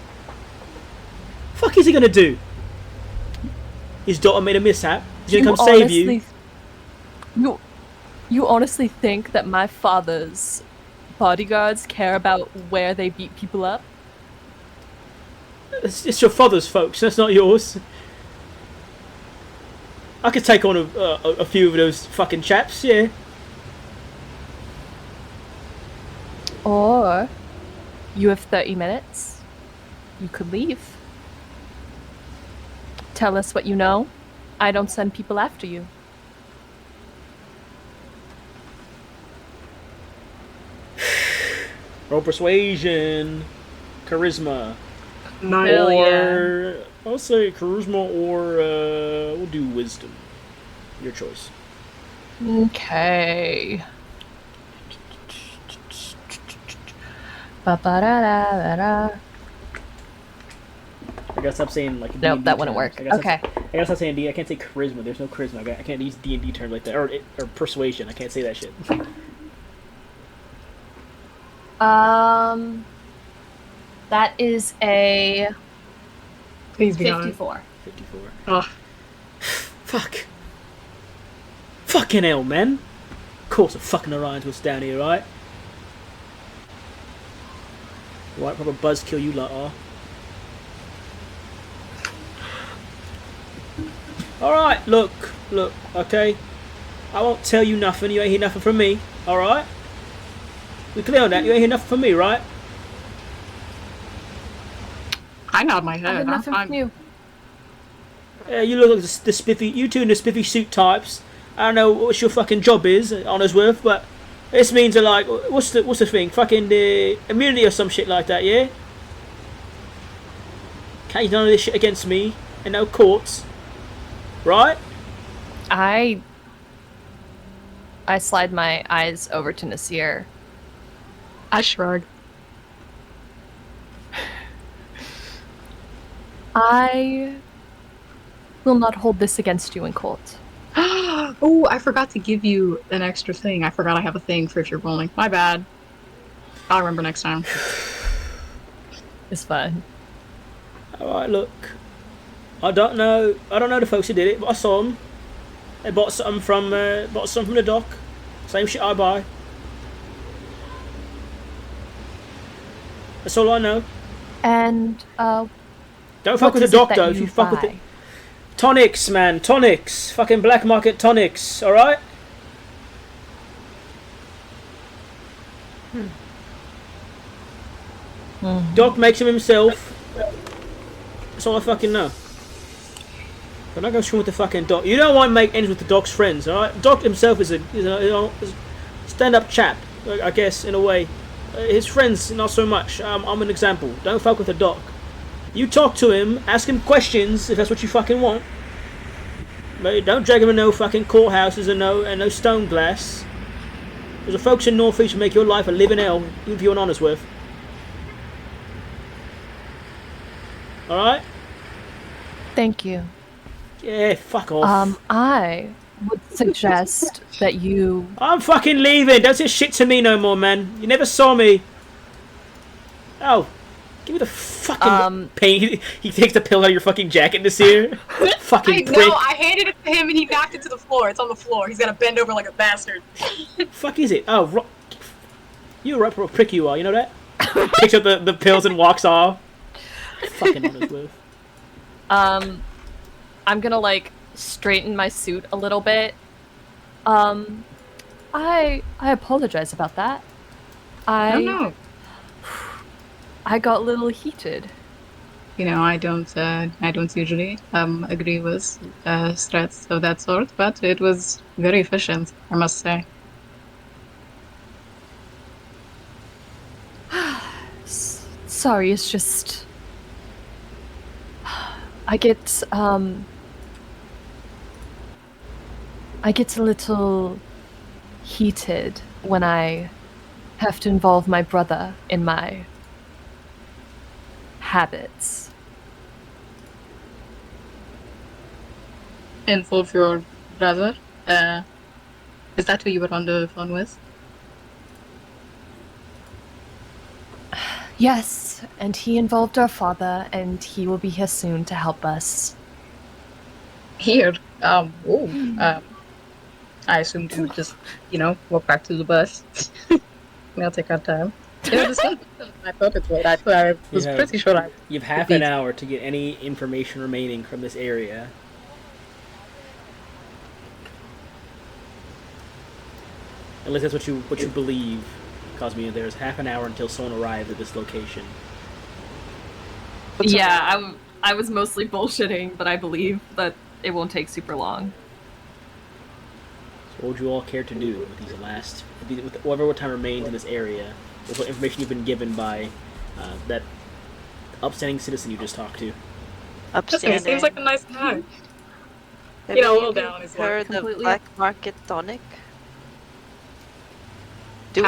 Fuck is he gonna do? His daughter made a mishap. He's gonna come save you. You honestly think that my father's bodyguards care about where they beat people up? It's your father's, folks. That's not yours. I could take on a few of those fucking chaps, yeah. Or you have 30 minutes. You could leave. Tell us what you know. I don't send people after you. Roll persuasion, charisma, Nice. Hell or I'll say charisma, or we'll do wisdom. Your choice. Okay. Ba-ba-da-da-da-da. I gotta stop saying like. Nope, D&D that wouldn't terms. work. I gotta Okay. Stop, I gotta stop saying D. I can't say charisma. There's no charisma. I can't use D&D terms like that, or persuasion. I can't say that shit. That is a Please be honest. 54. 54. Oh, Fuck. Fucking hell, man. Of course, the fucking Orions was down here, right? Right, proper buzzkill you lot are. Alright, look, okay? I won't tell you nothing, you ain't hear nothing from me, alright? We clear on that, you ain't hear nothing from me, right? I nod my I head. have nothing from you. Yeah, you look like the spiffy, you two and the spiffy suit types. I don't know what your fucking job is, Honorsworth, but this means like, what's the thing? Fucking immunity or some shit like that, yeah? Can't use none of this shit against me, and no courts. Right? I slide my eyes over to Nasir. I shrug. I will not hold this against you in court. Oh, I forgot to give you an extra thing. I forgot I have a thing for if you're rolling. My bad. I'll remember next time. It's fine. Alright, look. I don't know. I don't know the folks who did it, but I saw them. They bought something from the dock. Same shit I buy. That's all I know. And Don't fuck what with the is it dock that though. If you you fuck with buy? it, tonics, man, tonics. Fucking black market tonics. All right. Doc makes them himself. That's all I fucking know. But I go swim with the fucking Doc. You don't want to make ends with the Doc's friends, alright? Doc himself is a stand-up chap, I guess, in a way. His friends, not so much. I'm an example. Don't fuck with the Doc. You talk to him, ask him questions if that's what you fucking want. But don't drag him in no fucking courthouses and no stone glass. There's the folks in Northeast who make your life a living hell, even if you're honest with. Alright? Thank you. Yeah, fuck off. I would suggest that you. I'm fucking leaving. Don't say shit to me no more, man. You never saw me. Oh, give me the fucking pain. He takes the pill out of your fucking jacket this year. Fucking prick. No, I handed it to him and he knocked it to the floor. It's on the floor. He's gonna bend over like a bastard. Fuck is it? Oh, you're a prick you are. You know that? Picks up the pills and walks off. Fucking honest with. I'm gonna like straighten my suit a little bit. I apologize about that. Oh no. I got a little heated. You know, I don't usually agree with threats of that sort, but it was very efficient, I must say. Sorry, it's just I get a little heated when I have to involve my brother in my habits. Involve your brother? Is that who you were on the phone with? Yes, and he involved our father, and he will be here soon to help us. Here? I assumed you would just, walk back to the bus. We'll take our time. I thought it would. I was pretty sure You have half an hour to get any information remaining from this area. Unless that's what you believe, Cosmia. There's half an hour until someone arrives at this location. Yeah, I was mostly bullshitting, but I believe that it won't take super long. So what would you all care to do with with whatever time remains in this area, with what information you've been given by that upstanding citizen you just talked to? Upstanding. Seems like a nice guy. Have a little down is heard of completely- black market tonic? Do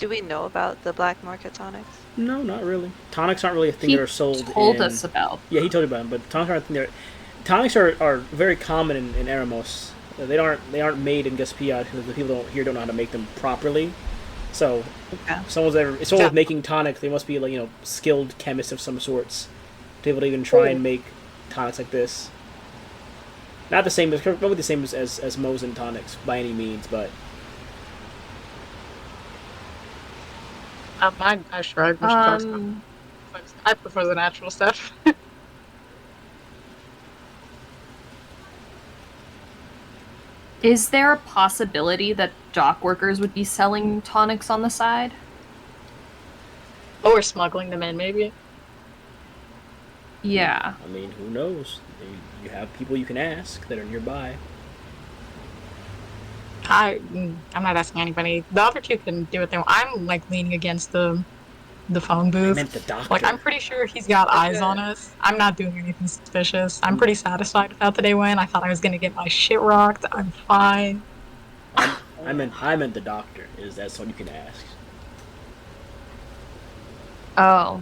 we know about the black market tonics? No, not really. Tonics aren't really a thing He that are sold told in... us about. Yeah, he told you about them, but tonics aren't a thing that... Tonics are very common in Eremos. They aren't made in Gaspia because the people here don't know how to make them properly. So, if someone's making tonics, they must be like skilled chemists of some sorts to be able to even try and make tonics like this. Not the same, probably the same as Mosin tonics by any means, but I shrug. I prefer the natural stuff. Is there a possibility that dock workers would be selling tonics on the side? Or smuggling them in, maybe. Yeah. I mean, who knows? You have people you can ask that are nearby. I'm not asking anybody. The other two can do what they want. I'm leaning against the phone I booth. meant the doctor. I'm pretty sure he's got eyes on us. I'm not doing anything suspicious. I'm pretty satisfied with how today went. I thought I was gonna get my shit rocked. I'm fine. I meant the doctor. That's what you can ask. Oh.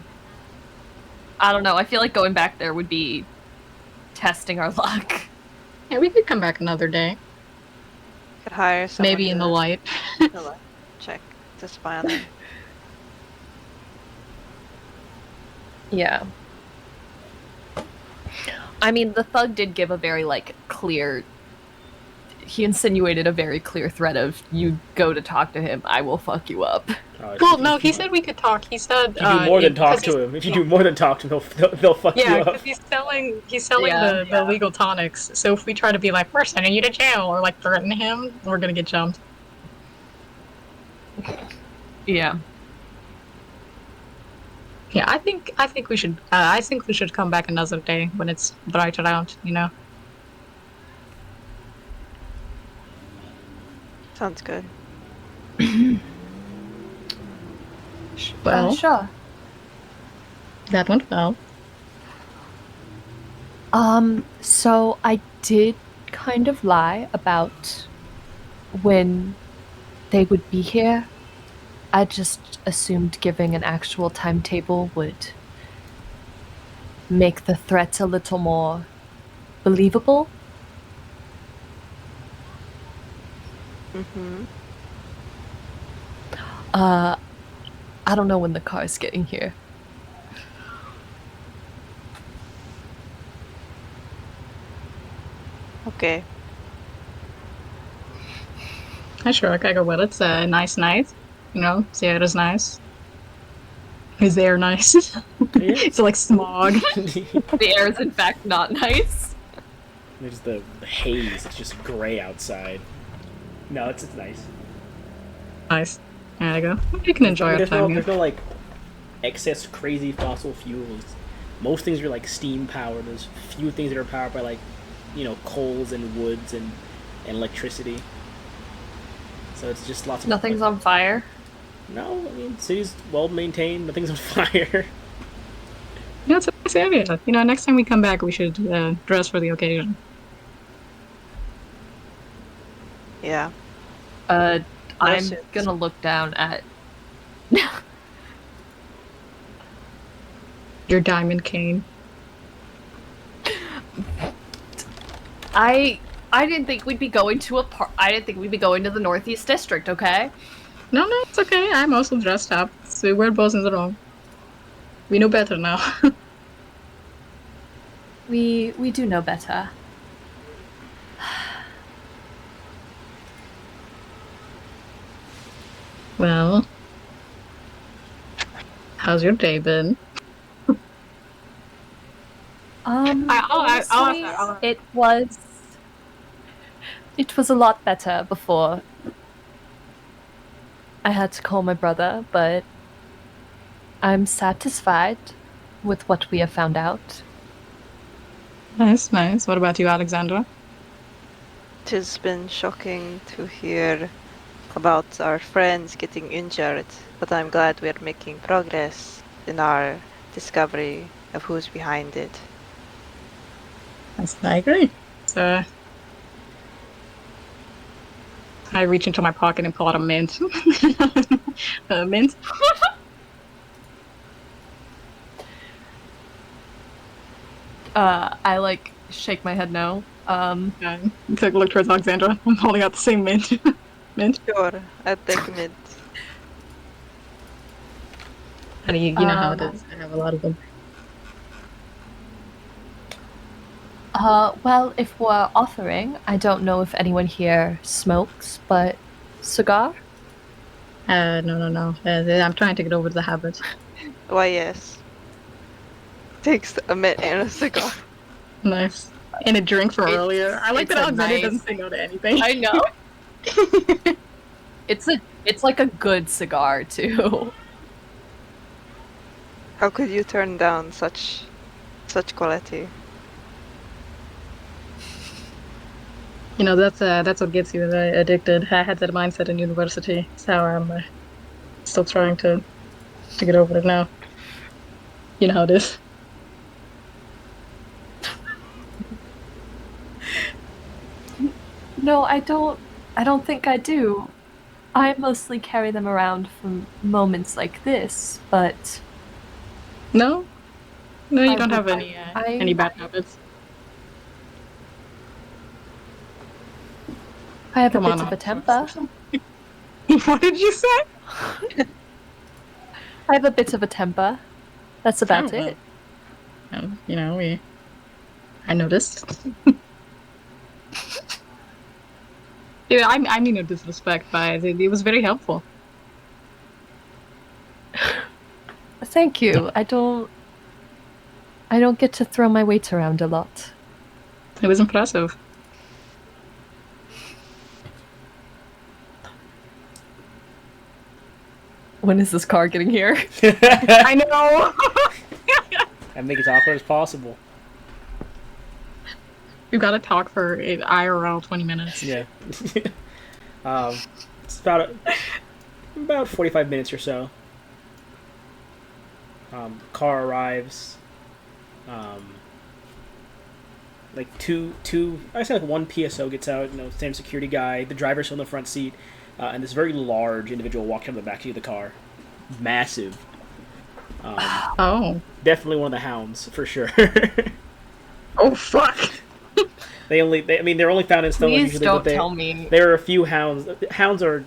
I don't know. I feel like going back there would be testing our luck. Yeah, we could come back another day. Could hire someone Maybe in the light. to check to spy on them. Yeah. I mean, the thug did give a very, like, clear... He insinuated a very clear threat of, you go to talk to him, I will fuck you up. Well, no, he said we could talk. He said If you do more than talk 'cause to him, if you do more than talk to him, they'll fuck you yeah, up. because he's selling Yeah, the legal tonics. So if we try to be like, we're sending you to jail, or like threaten him, we're gonna get jumped. Yeah. Yeah, I think we should. I think we should come back another day when it's brighter out. You know. Sounds good. Well, Sure. that went well. So I did kind of lie about when they would be here. I just assumed giving an actual timetable would make the threat a little more believable. Mm-hmm. I don't know when the car's getting here. Okay. I sure I go. Well, it's a nice night. You know, Sierra's nice. His air nice. It's like smog. The air is in fact not nice. There's the haze. It's just gray outside. No, it's nice. Nice. There you go. You can enjoy our There's time there's here. no like excess crazy fossil fuels. Most things are like steam powered. There's few things that are powered by like, coals and woods and electricity. So it's just lots of Nothing's on fire. No, I mean city's well maintained. Nothing's on fire. Yeah, it's a nice area. You know, next time we come back, we should dress for the occasion. Yeah. I'm Yes. gonna look down at Your diamond cane. I didn't think we'd be going to I didn't think we'd be going to the Northeast District, okay? No, it's okay. I'm also dressed up. So we're both in the wrong. We know better now. We do know better. Well, how's your day been? Honestly, I'll- it was a lot better before I had to call my brother, but I'm satisfied with what we have found out. Nice. What about you, Alexandra? Tis been shocking to hear about our friends getting injured, but I'm glad we're making progress in our discovery of who's behind it. Yes, I agree. So I reach into my pocket and pull out a mint. A mint. I like shake my head no. Look towards Alexandra. I'm holding out the same mint. Mint. Sure, I'll take mint. And you know how it is. I have a lot of them. Well, if we're offering, I don't know if anyone here smokes, but cigar? No. I'm trying to get over the habit. Why, yes. Takes a mint and a cigar. Nice. And a drink from earlier. I like it's that a Alexandra nice- doesn't say no to anything. I know. It's like a good cigar too. How could you turn down such quality? You know, that's what gets you addicted. I had that mindset in university. So I'm still trying to get over it now. You know how it is. No, I don't think I do. I mostly carry them around for moments like this, but No, you I don't have would- any bad habits. I have Come a on, bit of a Alex. temper. What did you say? I have a bit of a temper. That's about Oh, well. it. You know, I noticed. Yeah, I mean no disrespect, but it was very helpful. Thank you. I don't get to throw my weight around a lot. It was impressive. When is this car getting here? I know. And make it as awkward as possible. We've got to talk for IRL 20 minutes. Yeah. It's about 45 minutes or so. Car arrives. Like I say like one PSO gets out. Same security guy. The driver's still in the front seat, and this very large individual walks out of the back seat of the car. Massive. Oh. Definitely one of the hounds for sure. Oh fuck. They're only found in stolen Please usually, don't but tell me. there are a few hounds. Hounds are,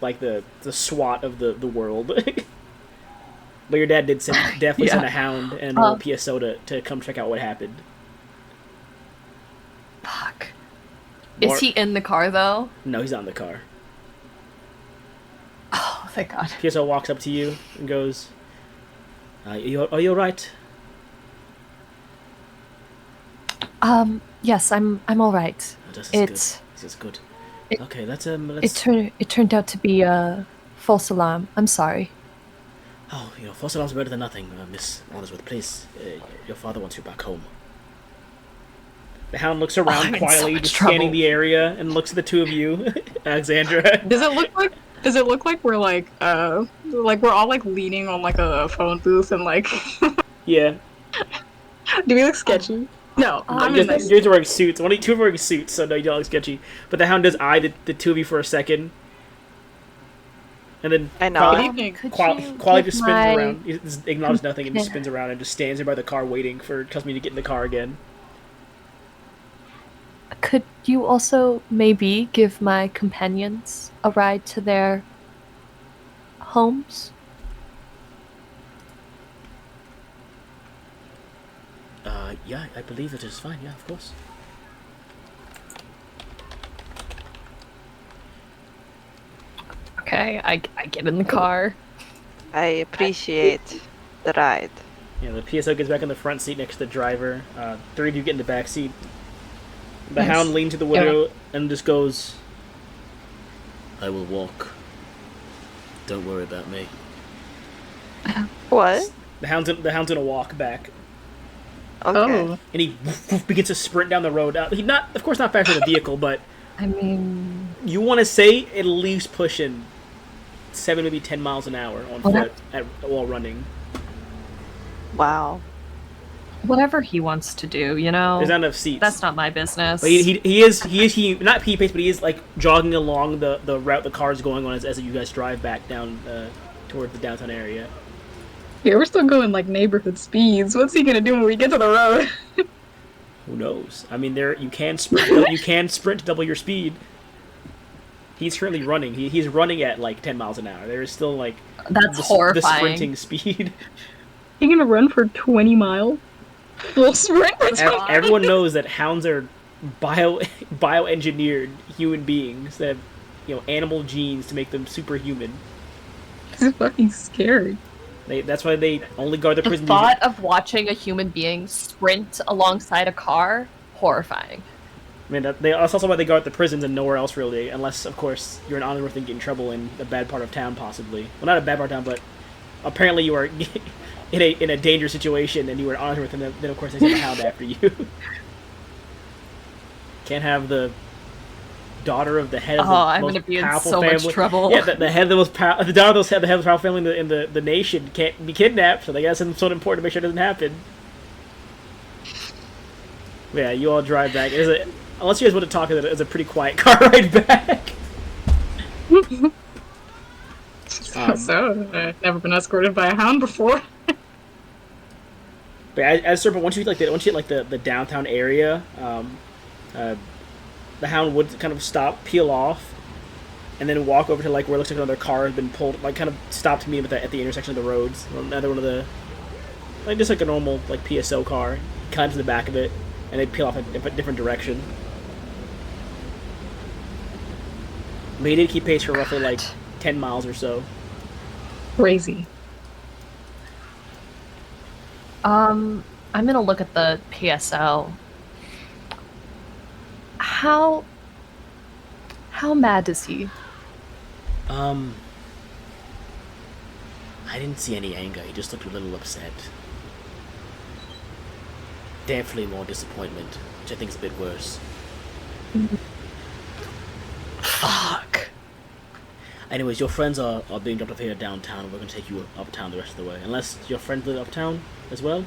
like the SWAT of the world. But your dad did definitely send a hound and a little PSO to come check out what happened. Fuck. Is he in the car though? No, he's not in the car. Oh, thank God. PSO walks up to you and goes, "Are you alright?" Yes, I'm all right. Oh, this is good. Okay, let's It turned out to be a false alarm. I'm sorry. Oh, false alarms are better than nothing, Miss Wandersworth. Please, your father wants you back home. The hound looks around I'm in so quietly, much just trouble. scanning the area, and looks at the two of you, Alexandra. Does it look like we're like we're all like leaning on like a phone booth and like Yeah. do we look sketchy? No, I'm in this. You're wearing suits. Two are wearing suits, so no, you don't look sketchy. But the hound does eye the two of you for a second. And then I know. Quali just spins around. He just acknowledges nothing and just spins around and just stands there by the car waiting for Cosme to get in the car again. Could you also maybe give my companions a ride to their homes? Yeah, I believe it is fine. Yeah, of course. Okay, I get in the car. I appreciate the ride. Yeah, the PSO gets back in the front seat next to the driver. Three of you get in the back seat. The Nice. hound leans to the window and just goes, "I will walk. Don't worry about me." What? The hound's gonna walk back, Okay. Oh. and he begins to sprint down the road. He of course, not faster than the vehicle, but I mean, you want to say at least pushing 7, maybe 10 miles an hour on foot while running. Wow. whatever he wants to do, you know? There's not enough seats. That's not my business. But he is not pee pace, but he is like jogging along the route the car's going on as you guys drive back down towards the downtown area. Yeah, we're still going like neighborhood speeds. What's he gonna do when we get to the road? Who knows? I mean, you can sprint. You can sprint to double your speed. He's currently running. He's running at like 10 miles an hour. There is still like That's the horrifying. sprinting speed. You gonna run for 20 miles? Full sprint? Everyone knows that hounds are bioengineered human beings that have animal genes to make them superhuman. This is fucking scary. That's why they only guard the The prison. thought of watching a human being sprint alongside a car, horrifying. I mean, that's also why they guard the prisons and nowhere else really, unless of course you're an Honorworth and get in trouble in a bad part of town, possibly. Well, not a bad part of town, but apparently you are in a dangerous situation and you were an Honorworth, and then of course they send a hound after you. Can't have the daughter of the head of the I'm most gonna be in powerful so family. much trouble. Yeah, the head of the most the daughter of the head of the powerful family in the nation can't be kidnapped, so they gotta send someone important to make sure it doesn't happen. Yeah, you all drive back. Unless you guys want to talk, it's a pretty quiet car ride back. Never been escorted by a hound before. But as Serpent, once you hit the downtown area, the hound would kind of stop, peel off, and then walk over to like where it looks like another car has been pulled, like kind of stop to meet at the intersection of the roads. Another one of the just like a normal like PSO car. He climbs in the back of it, and they'd peel off a different direction. But he did keep pace for roughly like 10 miles or so. Crazy. I'm gonna look at the PSL. How mad is he? I didn't see any anger. He just looked a little upset. Definitely more disappointment, which I think is a bit worse. Fuck. Anyways, your friends are being dropped off here downtown. We're going to take you uptown the rest of the way. Unless your friends live uptown as well?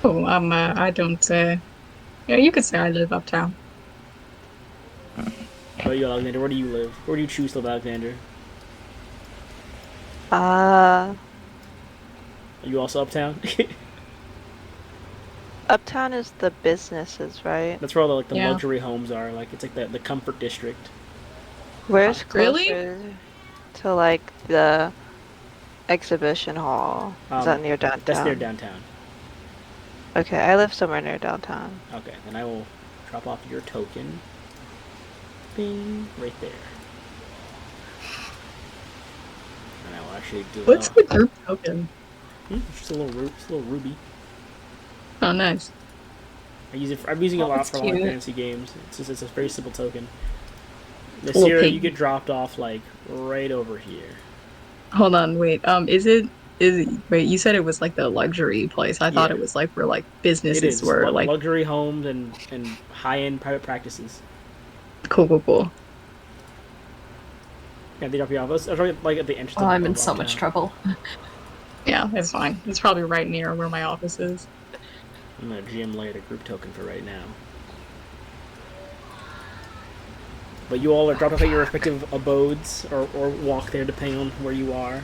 Oh, I don't, yeah, you could say I live uptown. How about you, Alexander? Where do you live? Where do you choose to live, Alexander? Uh, Are you also uptown? Uptown is the businesses, right? That's where all the Yeah. luxury homes are. Like, it's like the comfort district. Where's Really? closer to like the exhibition hall? Is that near downtown? That's near downtown. Okay, I live somewhere near downtown. Okay, then I will drop off your token. Bing, right there. And I will actually do What's it. the group token? It's just a little ruby. Oh, nice. I'm using it a lot that's for a lot of cute. fantasy games. It's a very simple token. This Little here, pig. you get dropped off like right over here. Hold on, wait. Wait, you said it was like the luxury place. I thought Yeah. it was like where like It businesses is were like luxury homes and high-end private practices. cool. Yeah, they drop you off. I was like at the entrance. Oh, I'm in of so much uptown. trouble. Yeah, it's fine. It's probably right near where my office is. I'm gonna GM layer the group token for right now. But you all are dropped off at your respective abodes, or walk there depending on where you are.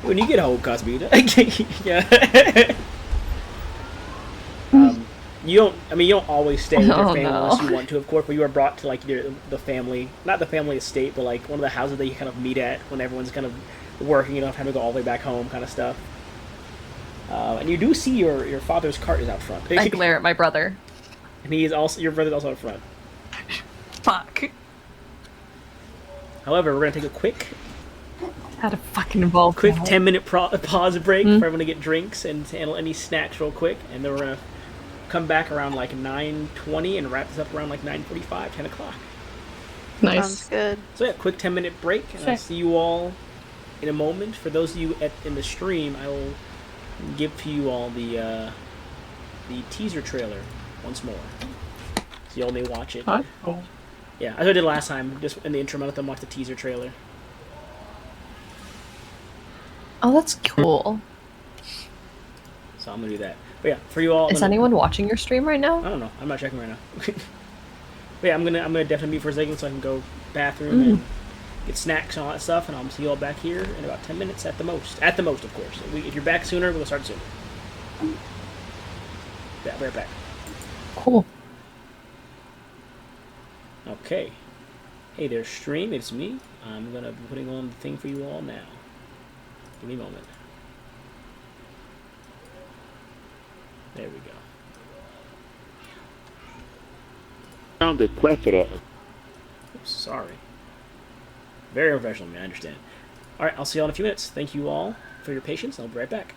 When you get home, Cosby, yeah. You don't always stay with your Oh, family no. unless you want to, of course. But you are brought to like the family, not the family estate, but like one of the houses that you kind of meet at when everyone's kind of working. You don't have to go all the way back home, kind of stuff. And you do see your father's cart is out front. I glare at my brother. And your brother's also out front. Fuck. However, we're gonna take a quick Had to fucking involve 10-minute pause break for everyone to get drinks and to handle any snacks real quick, and then we're gonna come back around like 9:20 and wrap this up around like 9:45, 10 o'clock. Nice. Sounds good. So yeah, quick 10-minute break, and I'll see you all in a moment. For those of you in the stream, I will give to you all the teaser trailer once more, so you all may watch it. Oh. Yeah, as I did last time, just in the intro, I let them watch the teaser trailer. Oh, that's cool. So I'm gonna do that. But yeah, for you all. Is anyone watching your stream right now? I don't know. I'm not checking right now. But yeah, I'm gonna definitely mute for a second so I can go bathroom and get snacks and all that stuff, and I'll see you all back here in about 10 minutes at the most. At the most, of course. If you're back sooner, we'll start sooner. Yeah, I'll be right back. Cool. Okay. Hey there, stream. It's me. I'm gonna be putting on the thing for you all now. Give me a moment. There we go. Found a plethora of Oops, sorry. Very professional, man. I understand. All right, I'll see you all in a few minutes. Thank you all for your patience. I'll be right back.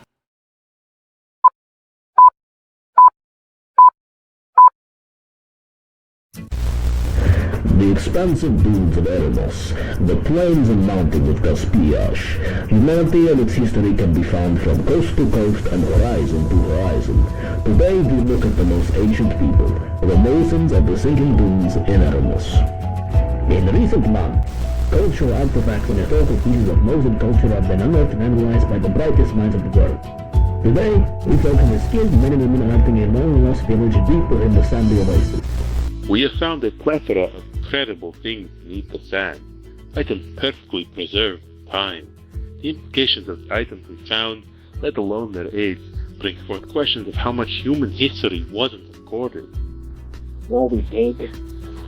The expansive dunes of Erebos, the plains and mountains of Caspiash, humanity and its history can be found from coast to coast and horizon to horizon. Today we look at the most ancient people, the Mosins of the sinking dunes in Erebos. In recent months, cultural artifacts and historical pieces of Mosin culture have been unearthed and analyzed by the brightest minds of the world. Today, we focus on skilled men and women unearthing a long-lost village deeper in the sandy oasis. We have found a plethora of incredible things beneath the sand, items perfectly preserved in time. The implications of the items we found, let alone their age, bring forth questions of how much human history wasn't recorded. What we need is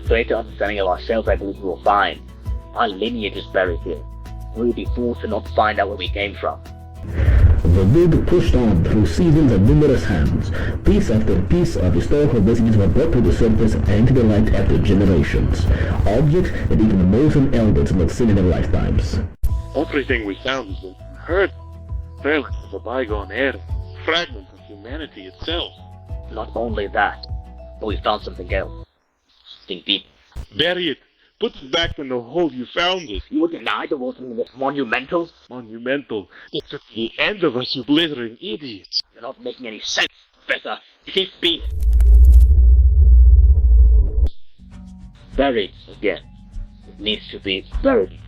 greater understanding of ourselves. I believe we will find. Our lineage is buried here. We would be fools to not find out where we came from. The deed pushed on through seasons and numerous hands. Piece after piece of historical messages were brought to the surface and to the light after generations. Objects that even the most elders not seen in their lifetimes. Everything we found has been heard. Relics of a bygone era. Fragments of humanity itself. Not only that, but we found something else. Something deep. Bury it. Put it back in the hole you found it. You would deny there was something that's monumental? Monumental. It's at the end of us, you blithering idiots. You're not making any sense, Professor. Keep being buried again. It needs to be buried.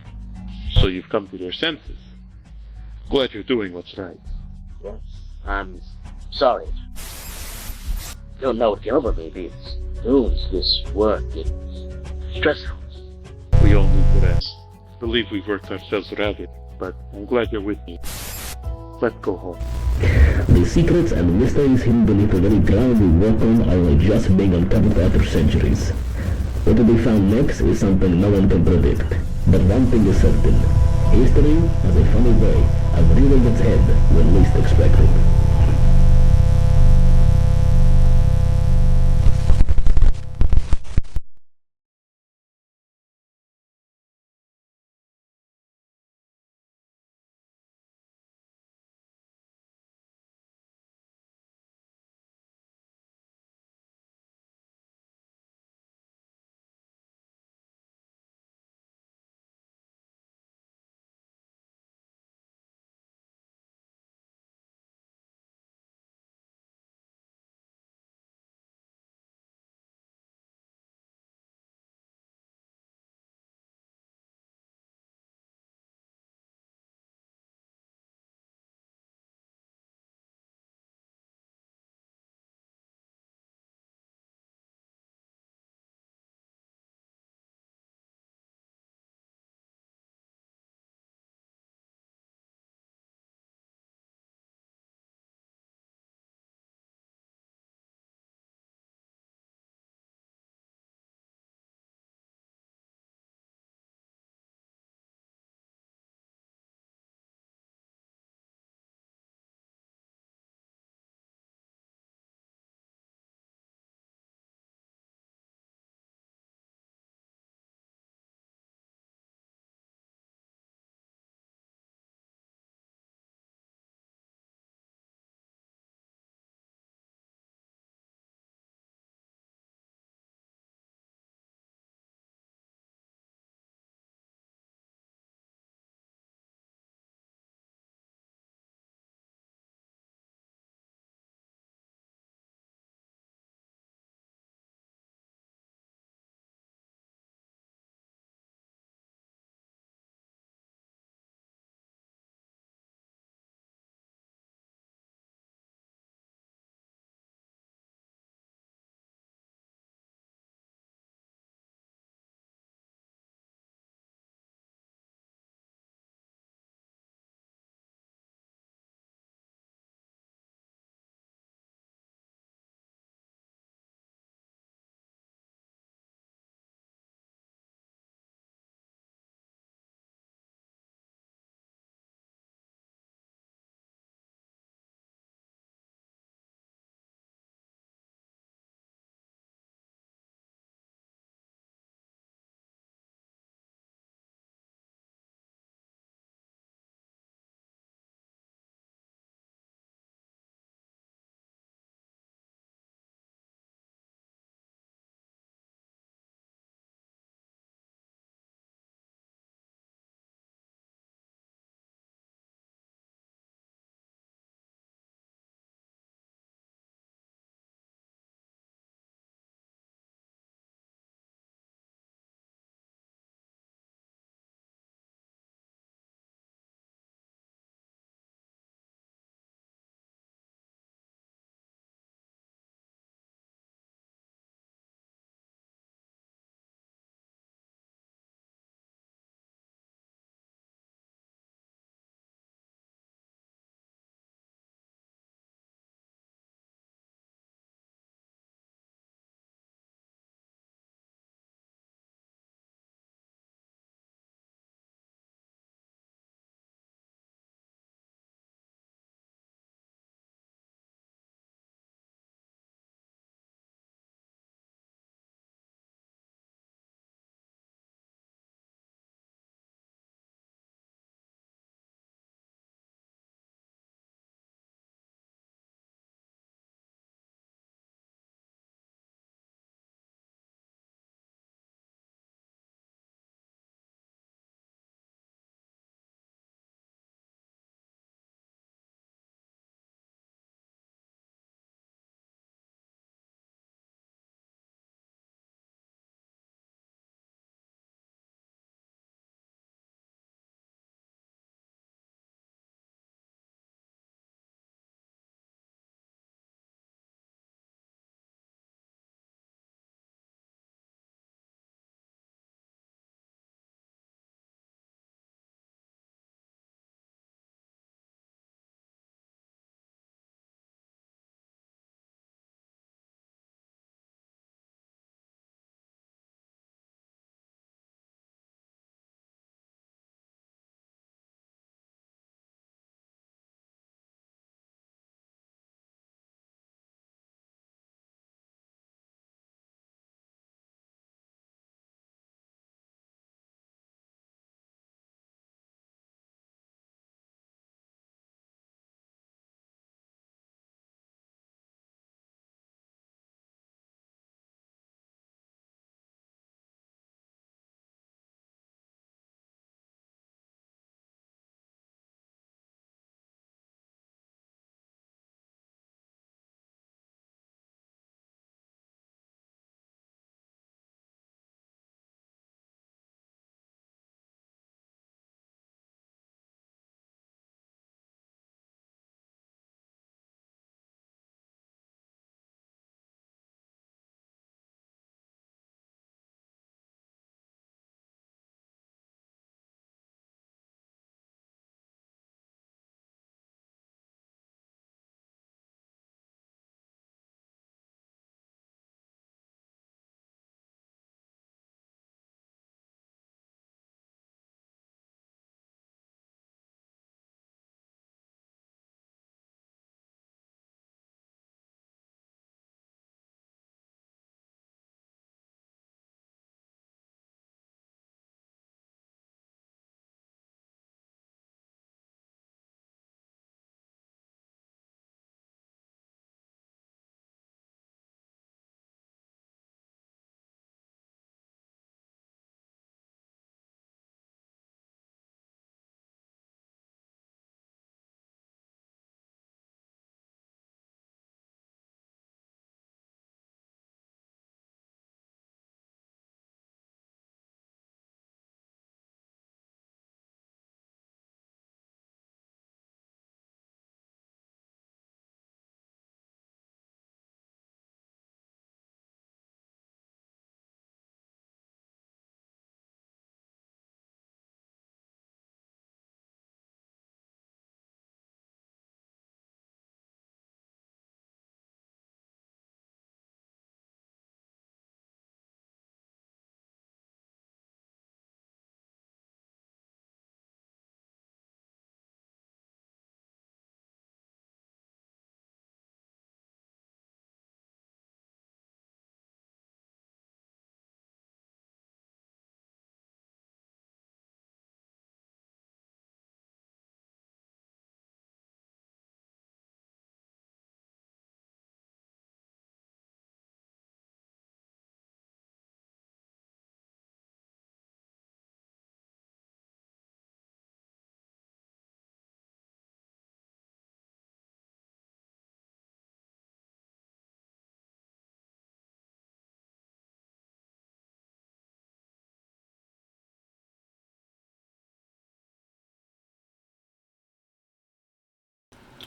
So you've come to your senses. Glad you're doing what's right. Yes, I'm sorry. You'll know what over me. These runes, this work, it's stressful. We all need to rest. Believe we've worked ourselves ragged, but I'm glad you're with me. Let's go home. The secrets and mysteries hidden beneath the very ground we walk on are only just being uncovered after centuries. What will be found next is something no one can predict. But one thing is certain. History has a funny way of rearing its head when least expected.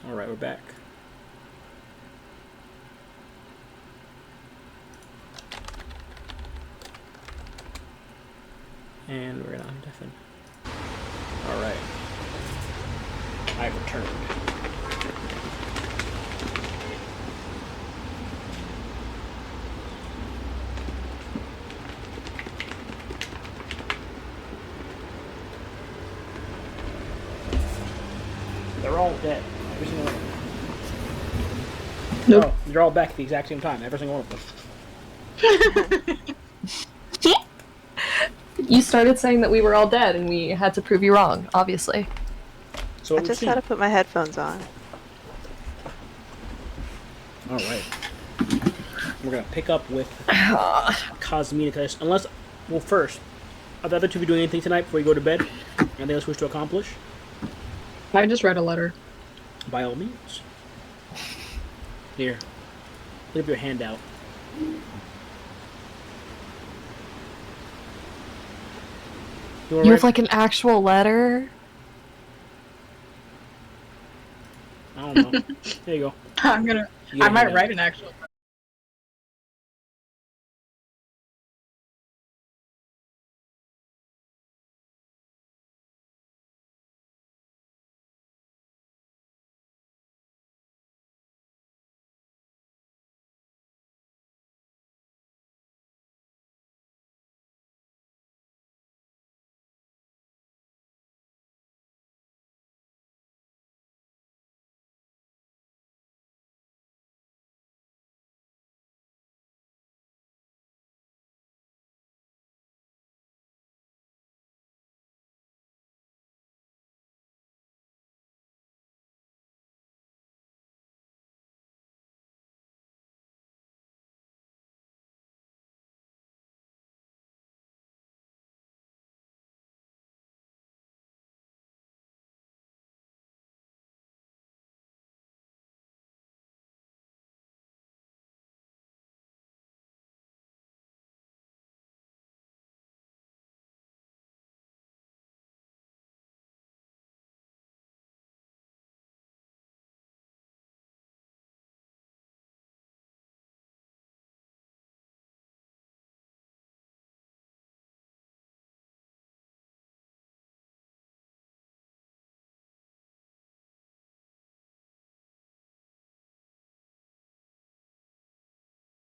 Alright, we're back. And we're gonna deafen. Alright. I've returned. They're all dead. Every single one of them. Nope. Oh, they're all back at the exact same time. Every single one of them. You started saying that we were all dead, and we had to prove you wrong, obviously. So I what we've just seen. had to put my headphones on. Alright. We're gonna pick up with Cosmetica. Unless, well, first, are the other two be doing anything tonight before you go to bed? Anything else you wish to accomplish? I just read a letter. By all means. Here. Leave your hand out. You have like an actual letter? I don't know. There you go. I'm gonna. You get I a might handout. write an actual letter.